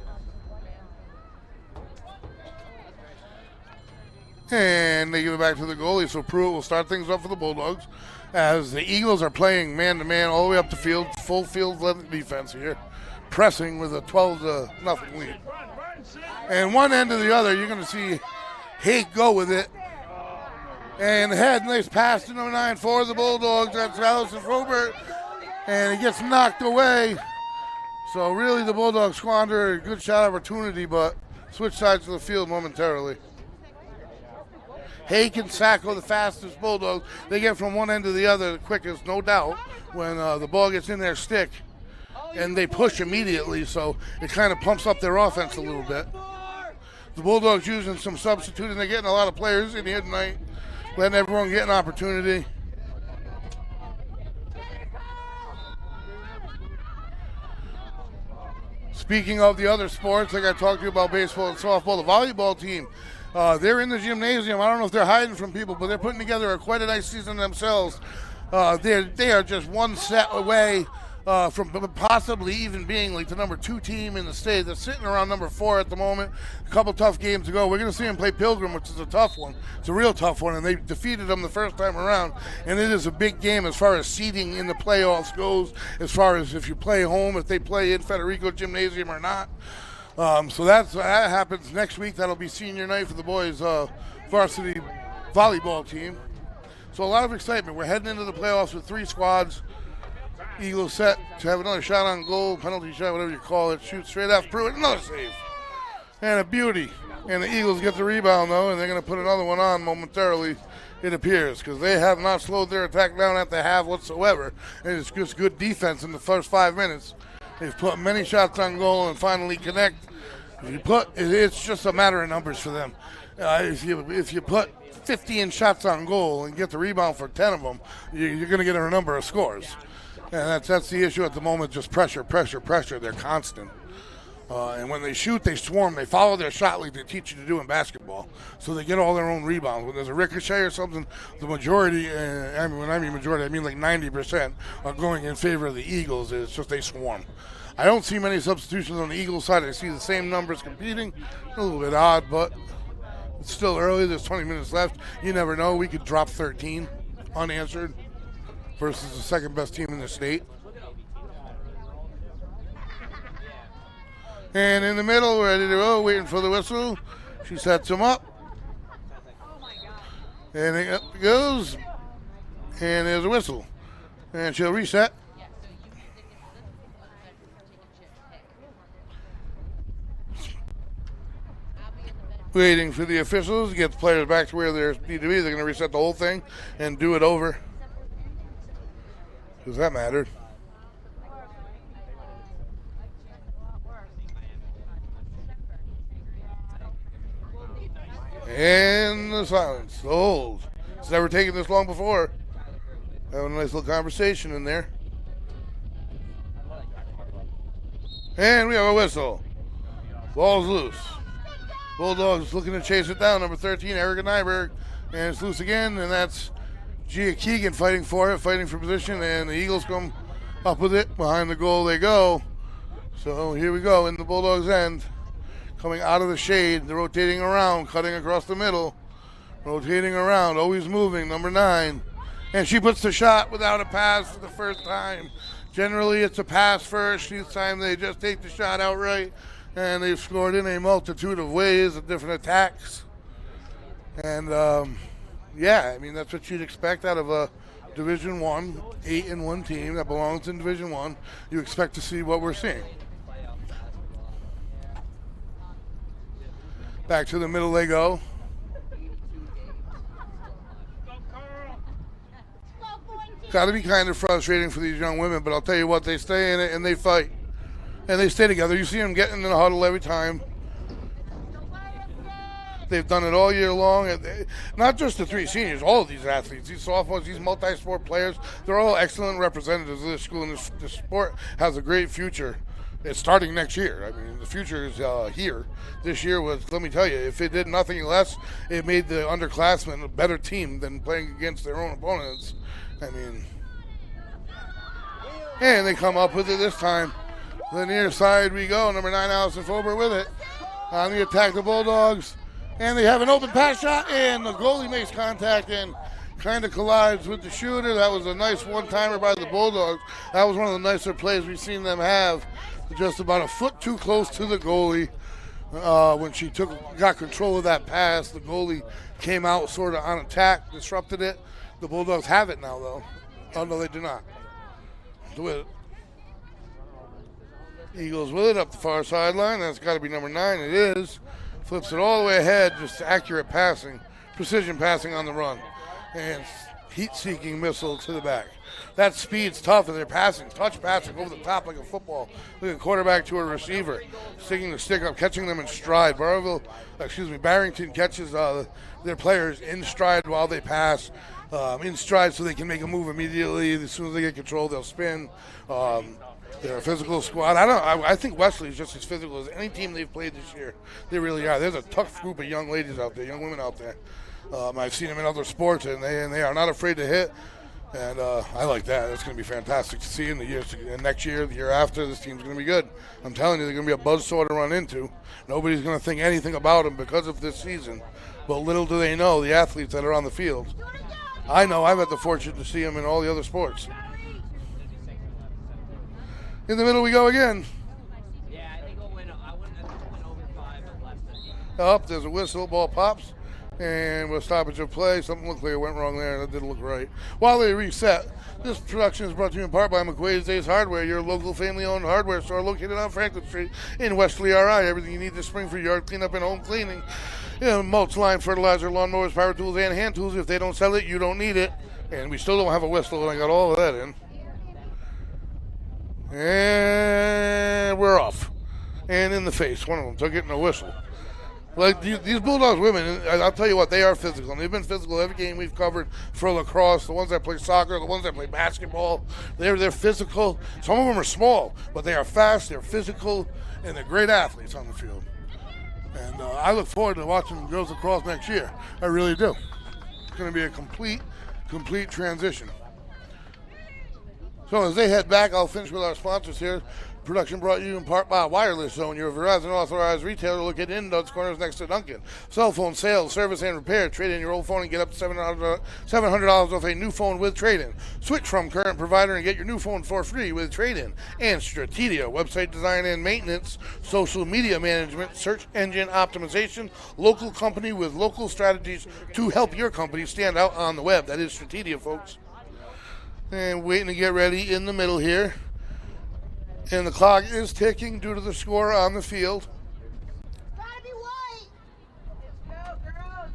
And they give it back to the goalie, so Pruitt will start things up for the Bulldogs as the Eagles are playing man-to-man all the way up the field, full field defense here, pressing with a 12-0 lead. And one end to the other, you're going to see Hake go with it. And the head, nice pass to number 9 for the Bulldogs. That's Allison Robert. And it gets knocked away. So really the Bulldogs squander a good shot opportunity, but switch sides of the field momentarily. Hake and Sacco, the fastest Bulldogs. They get from one end to the other the quickest, no doubt, when the ball gets in their stick. And they push immediately, so it kind of pumps up their offense a little bit. The Bulldogs using some substituting. They're getting a lot of players in here tonight, letting everyone get an opportunity. Speaking of the other sports, like I talked to you about baseball and softball, the volleyball team, they're in the gymnasium. I don't know if they're hiding from people, but they're putting together quite a nice season themselves. They are just one set away from possibly even being like the number 2 team in the state. They're sitting around number 4 at the moment. A couple tough games to go. We're going to see them play Pilgrim, which is a tough one. It's a real tough one, and they defeated them the first time around. And it is a big game as far as seeding in the playoffs goes, as far as if you play home, if they play in Federico Gymnasium or not. So that happens next week. That'll be senior night for the boys' varsity volleyball team. So a lot of excitement. We're heading into the playoffs with 3 squads. Eagles set to have another shot on goal, penalty shot, whatever you call it. Shoot straight off Pruitt, another save. And a beauty. And the Eagles get the rebound, though, and they're going to put another one on momentarily, it appears, because they have not slowed their attack down at the half whatsoever. And it's just good defense in the first 5 minutes. They've put many shots on goal and finally connect. It's just a matter of numbers for them. If you put 15 shots on goal and get the rebound for 10 of them, you're going to get a number of scores. And that's the issue at the moment, just pressure. They're constant. And when they shoot, they swarm. They follow their shot like they teach you to do in basketball. So they get all their own rebounds. When there's a ricochet or something, the majority, when I mean majority, I mean like 90% are going in favor of the Eagles. It's just they swarm. I don't see many substitutions on the Eagles side. I see the same numbers competing. A little bit odd, but it's still early. There's 20 minutes left. You never know. We could drop 13 unanswered versus the second best team in the state. And in the middle, ready to go, waiting for the whistle. She sets him up. And it goes. And there's a whistle. And she'll reset. Waiting for the officials to get the players back to where they need to be. They're going to reset the whole thing and do it over. Because that mattered. And the silence. The hold. It's never taken this long before. Having a nice little conversation in there. And we have a whistle. Ball's loose. Bulldogs looking to chase it down. Number 13, Erica Nyberg. And it's loose again, and that's Gia Keegan fighting for it, fighting for position, and the Eagles come up with it. Behind the goal they go. So here we go in the Bulldogs' end. Coming out of the shade, they're rotating around, cutting across the middle. Rotating around, always moving, number 9. And she puts the shot without a pass for the first time. Generally, it's a pass first. This time they just take the shot outright. And they've scored in a multitude of ways of different attacks. And, yeah, I mean, that's what you'd expect out of a Division I, 8-1 team that belongs in Division I. You expect to see what we're seeing. Back to the middle they go. Got to be kind of frustrating for these young women, but I'll tell you what, they stay in it and they fight. And they stay together. You see them getting in the huddle every time. They've done it all year long. Not just the 3 seniors, all of these athletes, these sophomores, these multi-sport players, they're all excellent representatives of this school, and this sport has a great future. It's starting next year. I mean, the future is here. This year was, let me tell you, if it did nothing less, it made the underclassmen a better team than playing against their own opponents. I mean, and they come up with it this time. The near side we go. Number 9, Allison Fober with it. On the attack, the Bulldogs. And they have an open pass shot, and the goalie makes contact and kind of collides with the shooter. That was a nice one-timer by the Bulldogs. That was one of the nicer plays we've seen them have. Just about a foot too close to the goalie. When she got control of that pass, the goalie came out sort of on attack, disrupted it. The Bulldogs have it now, though. Oh, no, they do not. With it. Eagles with it up the far sideline. That's got to be number 9. It is. Flips it all the way ahead. Just accurate passing. Precision passing on the run. And heat-seeking missile to the back. That speed's tough, and they're passing, touch passing over the top like a football. Like a quarterback to a receiver, sticking the stick up, catching them in stride. Barrington catches their players in stride while they pass, in stride so they can make a move immediately. As soon as they get control, they'll spin. They're a physical squad. I think Westerly is just as physical as any team they've played this year. They really are. There's a tough group of young ladies out there, young women out there. I've seen them in other sports, and they are not afraid to hit. And I like that. That's going to be fantastic to see in the years. And next year, the year after, this team's going to be good. I'm telling you, they're going to be a buzzsaw to run into. Nobody's going to think anything about them because of this season. But little do they know, the athletes that are on the field. I know I've had the fortune to see them in all the other sports. In the middle we go again. Yeah, I think I went over 5 but less than. Up, there's a whistle, ball pops. And with stoppage of play, something looked like it went wrong there. That didn't look right. While they reset, this production is brought to you in part by McQuaid's Ace Hardware, your local family-owned hardware store located on Franklin Street in Westerly, RI. Everything you need this spring for yard cleanup and home cleaning. Mulch, lime, fertilizer, lawnmowers, power tools, and hand tools. If they don't sell it, you don't need it. And we still don't have a whistle, and I got all of that in. And we're off. And in the face. One of them took it in a whistle. Like these Bulldogs women, I'll tell you what, they are physical. And they've been physical every game we've covered for lacrosse, the ones that play soccer, the ones that play basketball. They're physical. Some of them are small, but they are fast, they're physical, and they're great athletes on the field. And I look forward to watching girls lacrosse next year. I really do. It's going to be a complete transition. So as they head back, I'll finish with our sponsors here. Production brought you in part by Wireless Zone, your Verizon authorized retailer located in Dutch Corners next to Duncan. Cell phone sales, service, and repair. Trade in your old phone and get up to $700 off a new phone with trade-in. Switch from current provider and get your new phone for free with trade-in. And Strategia, website design and maintenance, social media management, search engine optimization, local company with local strategies to help your company stand out on the web. That is Strategia, folks. And waiting to get ready in the middle here. And the clock is ticking due to the score on the field. Gotta be white. Let's go, girls.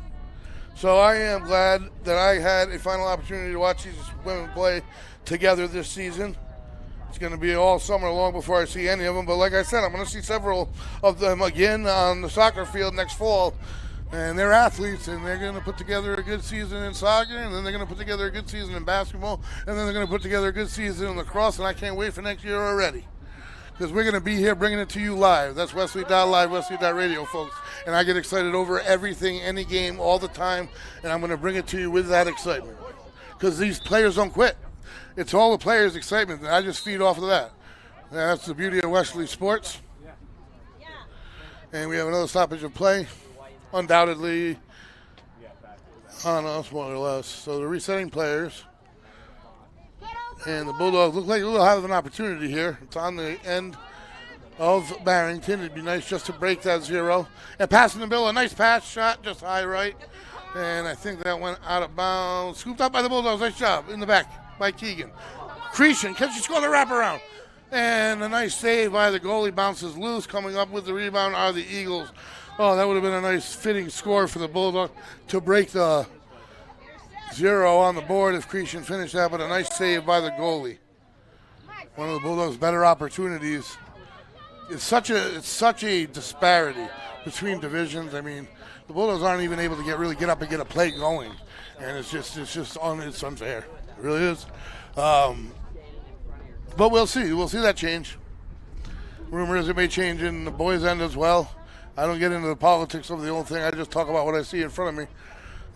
So I am glad that I had a final opportunity to watch these women play together this season. It's going to be all summer long before I see any of them. But like I said, I'm going to see several of them again on the soccer field next fall. And they're athletes, and they're going to put together a good season in soccer, and then they're going to put together a good season in basketball, and then they're going to put together a good season in lacrosse, and I can't wait for next year already. Because we're going to be here bringing it to you live. That's Westerly.live, Westerly.radio, folks. And I get excited over everything, any game, all the time, and I'm going to bring it to you with that excitement. Because these players don't quit. It's all the players' excitement, and I just feed off of that. And that's the beauty of Westerly sports. And we have another stoppage of play, undoubtedly on us, more or less. So the resetting players. And the Bulldogs look like they'll have an opportunity here. It's on the end of Barrington. It'd be nice just to break that 0. And passing the Bill, a nice pass shot, just high right. And I think that went out of bounds. Scooped up by the Bulldogs. Nice job in the back by Keegan. Cretion, can she score the wraparound? And a nice save by the goalie. Bounces loose. Coming up with the rebound are the Eagles. Oh, that would have been a nice fitting score for the Bulldogs to break the 0 on the board if Cretion finished that, but a nice save by the goalie. One of the Bulldogs' better opportunities. It's such a disparity between divisions. I mean, the Bulldogs aren't even able to get up and get a play going, and it's unfair. It really is. But we'll see. We'll see that change. Rumor is it may change in the boys' end as well. I don't get into the politics of the whole thing. I just talk about what I see in front of me.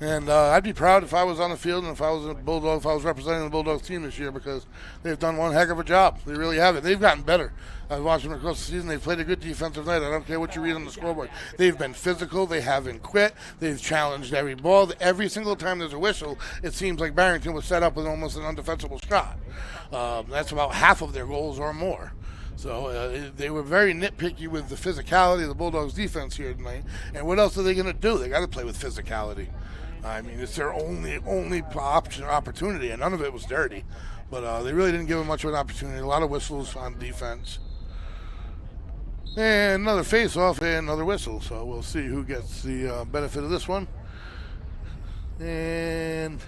And I'd be proud if I was on the field and if I was representing the Bulldogs team this year, because they've done one heck of a job. They really have it. They've gotten better. I've watched them across the season. They've played a good defensive night. I don't care what you read on the scoreboard. They've been physical. They haven't quit. They've challenged every ball. Every single time there's a whistle, it seems like Barrington was set up with almost an undefensible shot. That's about half of their goals or more. So they were very nitpicky with the physicality of the Bulldogs defense here tonight. And what else are they going to do? They got to play with physicality. I mean, it's their only opportunity, and none of it was dirty. But they really didn't give them much of an opportunity. A lot of whistles on defense. And another face-off and another whistle. So we'll see who gets the benefit of this one. And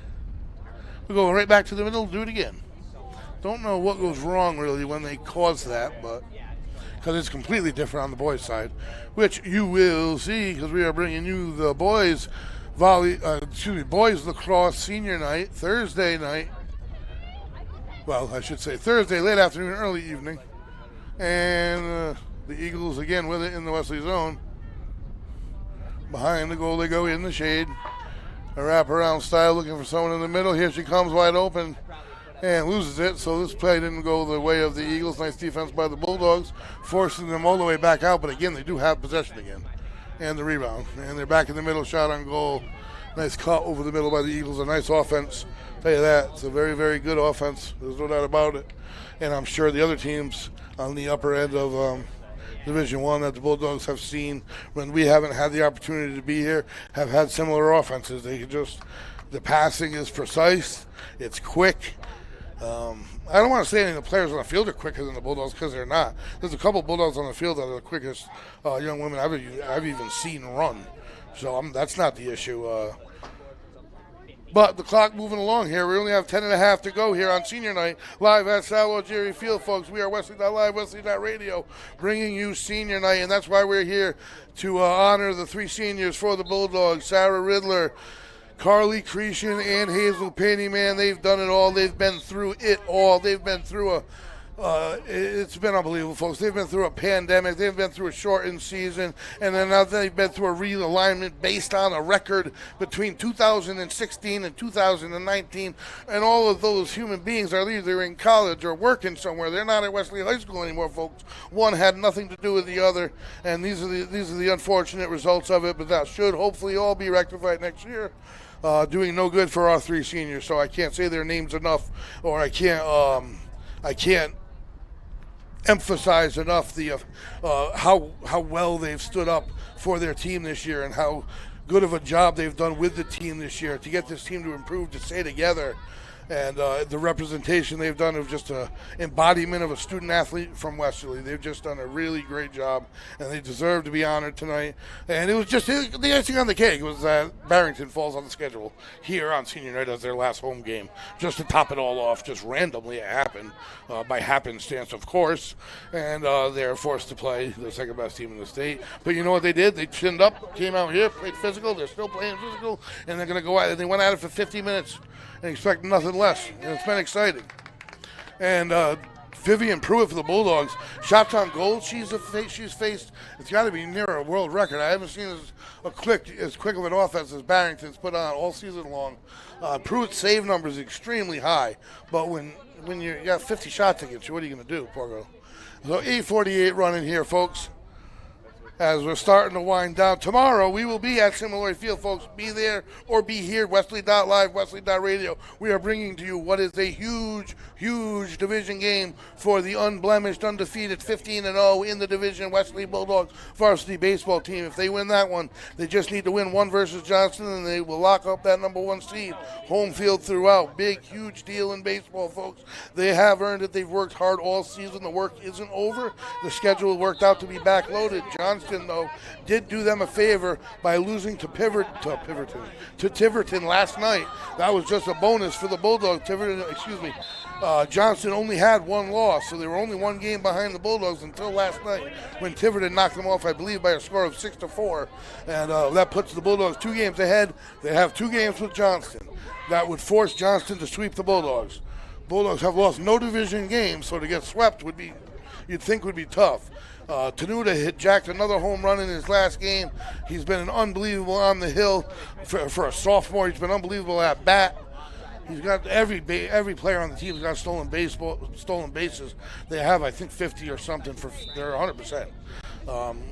We go right back to the middle, do it again. Don't know what goes wrong really when they cause that, but because it's completely different on the boys' side, which you will see because we are bringing you the boys boys lacrosse senior night, Thursday night. Well, I should say Thursday, late afternoon, early evening. And the Eagles again with it in the Westerly zone. Behind the goal they go in the shade. A wraparound style looking for someone in the middle. Here she comes wide open and loses it. So this play didn't go the way of the Eagles. Nice defense by the Bulldogs, forcing them all the way back out. But again, they do have possession again and the rebound. And they're back in the middle, shot on goal. Nice cut over the middle by the Eagles. A nice offense. Tell you that. It's a very, very good offense. There's no doubt about it. And I'm sure the other teams on the upper end of Division One that the Bulldogs have seen when we haven't had the opportunity to be here have had similar offenses. The passing is precise, it's quick. I don't want to say any of the players on the field are quicker than the Bulldogs because they're not. There's a couple Bulldogs on the field that are the quickest young women I've even seen run. So that's not the issue. But the clock moving along here. We only have 10 and a half to go here on senior night. Live at Salvo Jerry Field, folks. We are Westerly.live, Westerly.radio, bringing you senior night. And that's why we're here to honor the three seniors for the Bulldogs. Sarah Riddler, Carly Cretion, and Hazel Penny. Man, they've done it all. They've been through it all. They've been through it's been unbelievable, folks. They've been through a pandemic. They've been through a shortened season. And then now they've been through a realignment based on a record between 2016 and 2019. And all of those human beings are either in college or working somewhere. They're not at Westerly High School anymore, folks. One had nothing to do with the other. And these are the unfortunate results of it. But that should hopefully all be rectified next year. Doing no good for our three seniors. So I can't say their names enough, or I can't emphasize enough the how well they've stood up for their team this year and how good of a job they've done with the team this year to get this team to improve, to stay together. And the representation they've done of just an embodiment of a student athlete from Westerly. They've just done a really great job, and they deserve to be honored tonight. And it was just the icing on the cake was that Barrington falls on the schedule here on senior night as their last home game, just to top it all off. Just randomly it happened, by happenstance, of course. And they're forced to play the second best team in the state. But you know what they did? They chinned up, came out here, played physical. They're still playing physical, and they're going to go out. And they went at it for 50 minutes. And expect nothing less. And it's been exciting. And Vivian Pruitt for the Bulldogs. Shots on goal she's faced. It's got to be near a world record. I haven't seen as quick of an offense as Barrington's put on all season long. Pruitt's save number is extremely high. But when you got 50 shots against you, what are you going to do, poor girl? So 8:48 running here, folks. As we're starting to wind down. Tomorrow, we will be at Similar Field, folks. Be there or be here, Westerly.live, Westerly.radio. We are bringing to you what is a huge, huge division game for the unblemished, undefeated 15-0 in the division Westerly Bulldogs varsity baseball team. If they win that one, they just need to win one versus Johnston, and they will lock up that number one seed. Home field throughout. Big, huge deal in baseball, folks. They have earned it. They've worked hard all season. The work isn't over. The schedule worked out to be backloaded. Johnston, though, did do them a favor by losing to Tiverton last night. That was just a bonus for the Bulldogs. Johnston only had one loss, so they were only one game behind the Bulldogs until last night when Tiverton knocked them off, I believe, by a score of 6-4. And that puts the Bulldogs 2 games ahead. They have 2 games with Johnston. That would force Johnston to sweep the Bulldogs. Bulldogs have lost no division games, so to get swept you'd think would be tough. Tenuta jacked another home run in his last game. He's been unbelievable on the hill for a sophomore. He's been unbelievable at bat. He's got every player on the team's got stolen bases. They have, I think, 50 or something. They're 100%.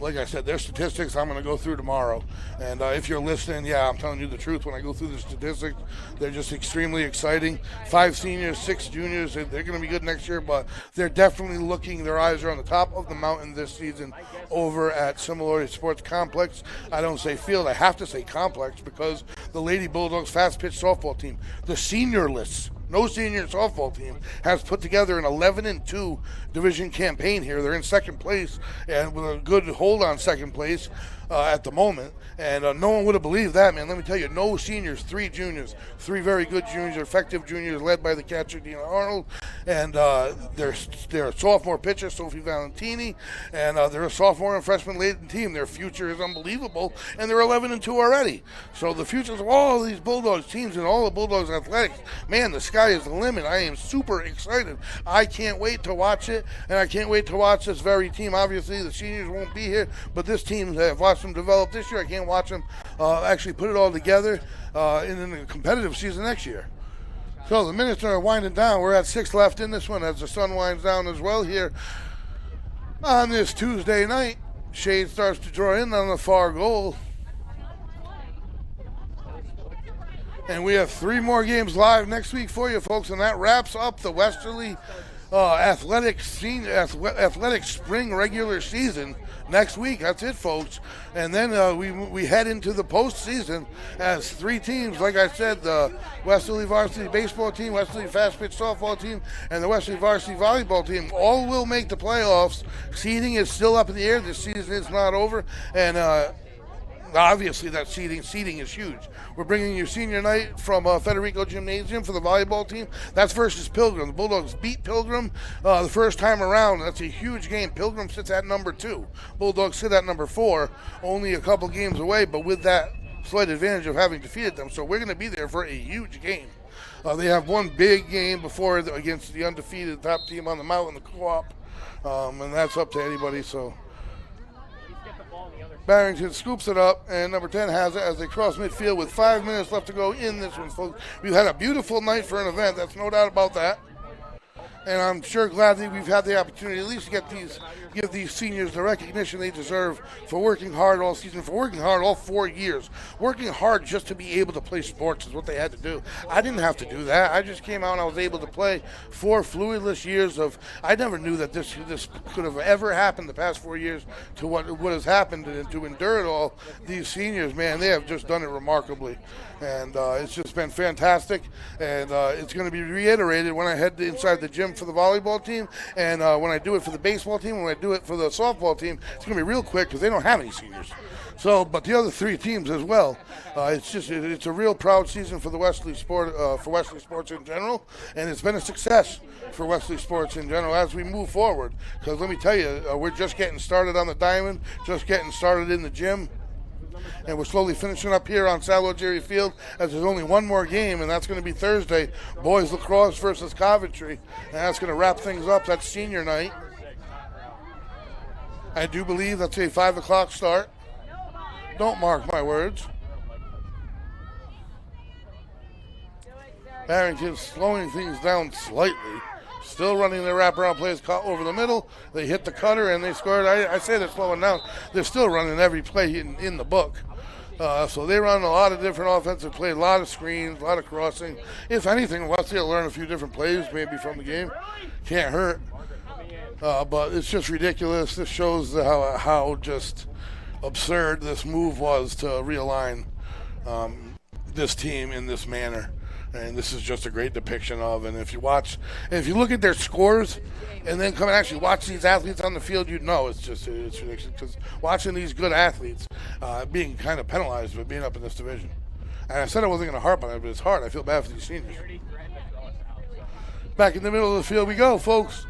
Like I said, their statistics I'm going to go through tomorrow. And if you're listening, yeah, I'm telling you the truth. When I go through the statistics, they're just extremely exciting. 5 seniors, 6 juniors, they're going to be good next year, but they're definitely their eyes are on the top of the mountain this season over at Similar Sports Complex. I don't say field, I have to say complex because the Lady Bulldogs fast pitch softball team, the seniorless no senior softball team has put together an 11-2 division campaign here. They're in second place and with a good hold on second place at the moment. And no one would have believed that, man. Let me tell you, no seniors, 3 juniors, 3 very good juniors, effective juniors led by the catcher, Dina Arnold. And they're a sophomore pitcher, Sophie Valentini. And they're a sophomore and freshman laden team. Their future is unbelievable. And they're 11-2 already. So the futures of all of these Bulldogs teams and all the Bulldogs athletics, man, the sky is the limit. I am super excited. I can't wait to watch it. And I can't wait to watch this very team. Obviously, the seniors won't be here. But this team, I've watched them develop this year. I can't watch them actually put it all together in a competitive season next year. So the minutes are winding down. We're at 6 left in this one as the sun winds down as well here on this Tuesday night. Shade starts to draw in on the far goal. And we have 3 more games live next week for you, folks, and that wraps up the Westerly athletic spring regular season next week. That's it, folks. And then we head into the postseason as 3 teams. Like I said, the Westerly varsity baseball team, Westerly fast pitch softball team, and the Westerly varsity volleyball team all will make the playoffs. Seeding is still up in the air. This season is not over. And obviously that seeding is huge. We're bringing you senior night from Federico Gymnasium for the volleyball team. That's versus Pilgrim. The Bulldogs beat Pilgrim the first time around. That's a huge game. Pilgrim sits at number 2. Bulldogs sit at number 4, only a couple games away, but with that slight advantage of having defeated them. So we're going to be there for a huge game. They have one big game before against the undefeated top team on the mountain, the Co-op, and that's up to anybody. So Barrington scoops it up, and number 10 has it as they cross midfield with 5 minutes left to go in this one, folks. We've had a beautiful night for an event. That's no doubt about that. And I'm sure gladly we've had the opportunity at least to give these seniors the recognition they deserve for working hard all season, for working hard all 4 years. Working hard just to be able to play sports is what they had to do. I didn't have to do that. I just came out and I was able to play 4 fluidless years of, I never knew that this could have ever happened the past 4 years to what has happened, and to endure it all. These seniors, man, they have just done it remarkably. And it's just been fantastic. And it's going to be reiterated when I head inside the gym for the volleyball team, and when I do it for the baseball team, and when I do it for the softball team. It's going to be real quick because they don't have any seniors. So, but the other 3 teams as well. It's a real proud season for the Westerly sport, for Westerly sports in general, and it's been a success for Westerly sports in general as we move forward. Because let me tell you, we're just getting started on the diamond, just getting started in the gym. And we're slowly finishing up here on Sal Algieri Field as there's only one more game, and that's going to be Thursday, boys lacrosse versus Coventry. And that's going to wrap things up. That's senior night. I do believe that's a 5 o'clock start. Don't mark my words. Barrington slowing things down slightly. Still running their wraparound plays caught over the middle. They hit the cutter and they scored. I say they're slowing down. They're still running every play in the book. So they run a lot of different offensive plays, a lot of screens, a lot of crossing. If anything, Wesley will learn a few different plays maybe from the game. Can't hurt. But it's just ridiculous. This shows how just absurd this move was to realign this team in this manner. And this is just a great depiction of. And if you look at their scores and then come and actually watch these athletes on the field, you'd know it's ridiculous. Because watching these good athletes being kind of penalized for being up in this division. And I said I wasn't going to harp on it, but it's hard. I feel bad for these seniors. Back in the middle of the field we go, folks.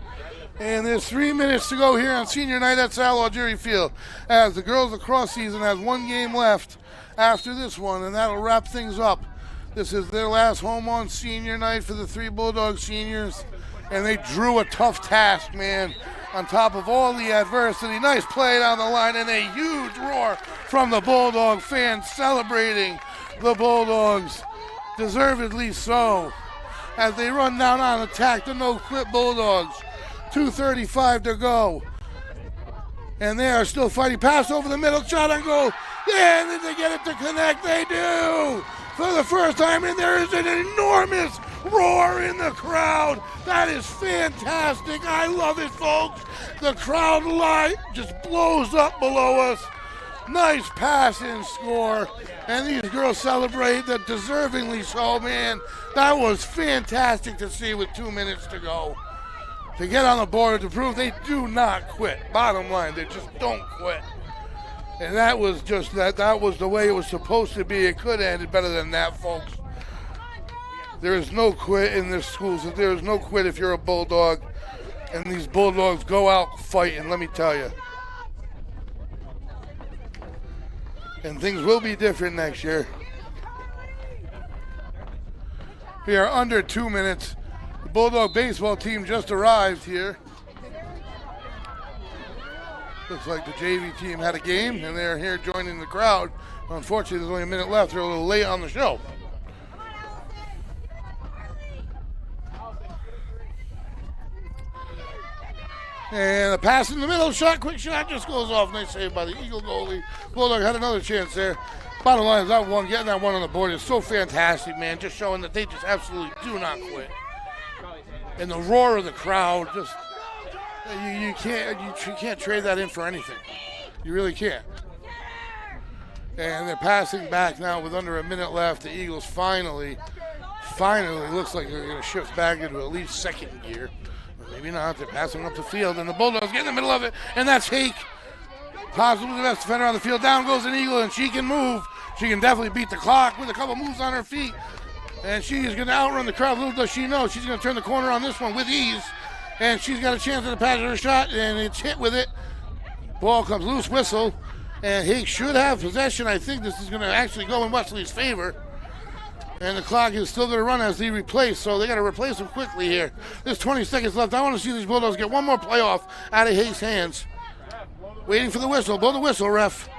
And there's 3 minutes to go here on senior night at Sal Algieri Field, as the girls lacrosse season has 1 game left after this one, and that'll wrap things up. This is their last home on senior night for the 3 Bulldog seniors, and they drew a tough task, man, on top of all the adversity. Nice play down the line, and a huge roar from the Bulldog fans celebrating the Bulldogs, deservedly so, as they run down on attack the no-quit Bulldogs. 2:35 to go. And they are still fighting. Pass over the middle, shot on goal. Yeah, and then they get it to connect. They do! For the first time, and there is an enormous roar in the crowd. That is fantastic. I love it, folks. The crowd light just blows up below us. Nice pass and score. And these girls celebrate that deservingly so, man. That was fantastic to see with 2 minutes to go. To get on the board to prove they do not quit. Bottom line, they just don't quit. And that was just that was the way it was supposed to be. It could have ended better than that, folks. There is no quit in this school. So there is no quit if you're a Bulldog. And these Bulldogs go out fighting, let me tell you. And things will be different next year. We are under 2 minutes. The Bulldog baseball team just arrived here. Looks like the JV team had a game, and they're here joining the crowd. Unfortunately, there's only a minute left. They're a little late on the show. And a pass in the middle, shot, quick shot, just goes off. Nice save by the Eagle goalie. Bulldog had another chance there. Bottom line is that one, getting that one on the board is so fantastic, man. Just showing that they just absolutely do not quit. And the roar of the crowd, just you can't trade that in for anything. You really can't. And they're passing back now with under a minute left. The Eagles finally looks like they're going to shift back into at least second gear. Or maybe not. They're passing up the field, and the Bulldogs get in the middle of it, and that's Hake. Possibly the best defender on the field. Down goes an Eagle, and she can move. She can definitely beat the clock with a couple moves on her feet. And she is going to outrun the crowd. Little does she know, she's going to turn the corner on this one with ease. And she's got a chance at a pass her shot, and it's hit with it. Ball comes loose, whistle. And Hake should have possession. I think this is going to actually go in Westerly's favor. And the clock is still going to run as they replace, so they got to replace him quickly here. There's 20 seconds left. I want to see these Bulldogs get one more playoff out of Hake's hands. Waiting for the whistle. Blow the whistle, ref.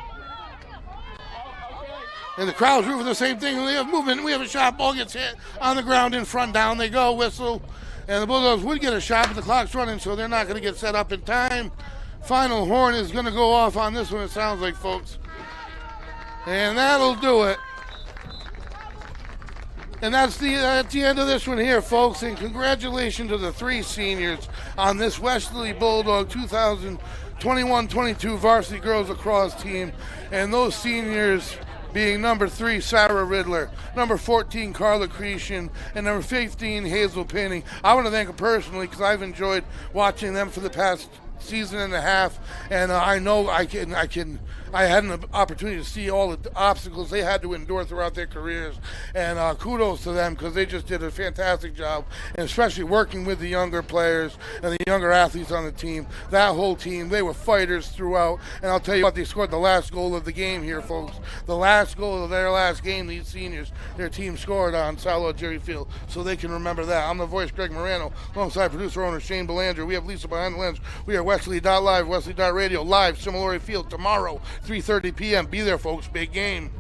And the crowd's root for the same thing. We have movement. We have a shot. Ball gets hit on the ground in front. Down they go. Whistle. And the Bulldogs would get a shot, but the clock's running, so they're not going to get set up in time. Final horn is going to go off on this one, it sounds like, folks. And that'll do it. And that's the end of this one here, folks. And congratulations to the three seniors on this Westerly Bulldog 2021-22 Varsity Girls Lacrosse team. And those seniors being number 3, Sarah Riddler, number 14, Carla Cretion, and number 15, Hazel Penny. I want to thank them personally because I've enjoyed watching them for the past season and a half, and I know I had an opportunity to see all the obstacles they had to endure throughout their careers, and kudos to them because they just did a fantastic job, and especially working with the younger players and the younger athletes on the team. That whole team, they were fighters throughout, and I'll tell you what, they scored the last goal of the game here, folks. The last goal of their last game, these seniors, their team scored on Salo Jerry Field, so they can remember that. I'm the voice, Greg Morano, alongside producer owner Shane Belanger. We have Lisa behind the lens. We are Westerly.live, Westerly.radio, live, Similori Field tomorrow, 3:30 p.m. Be there, folks. Big game.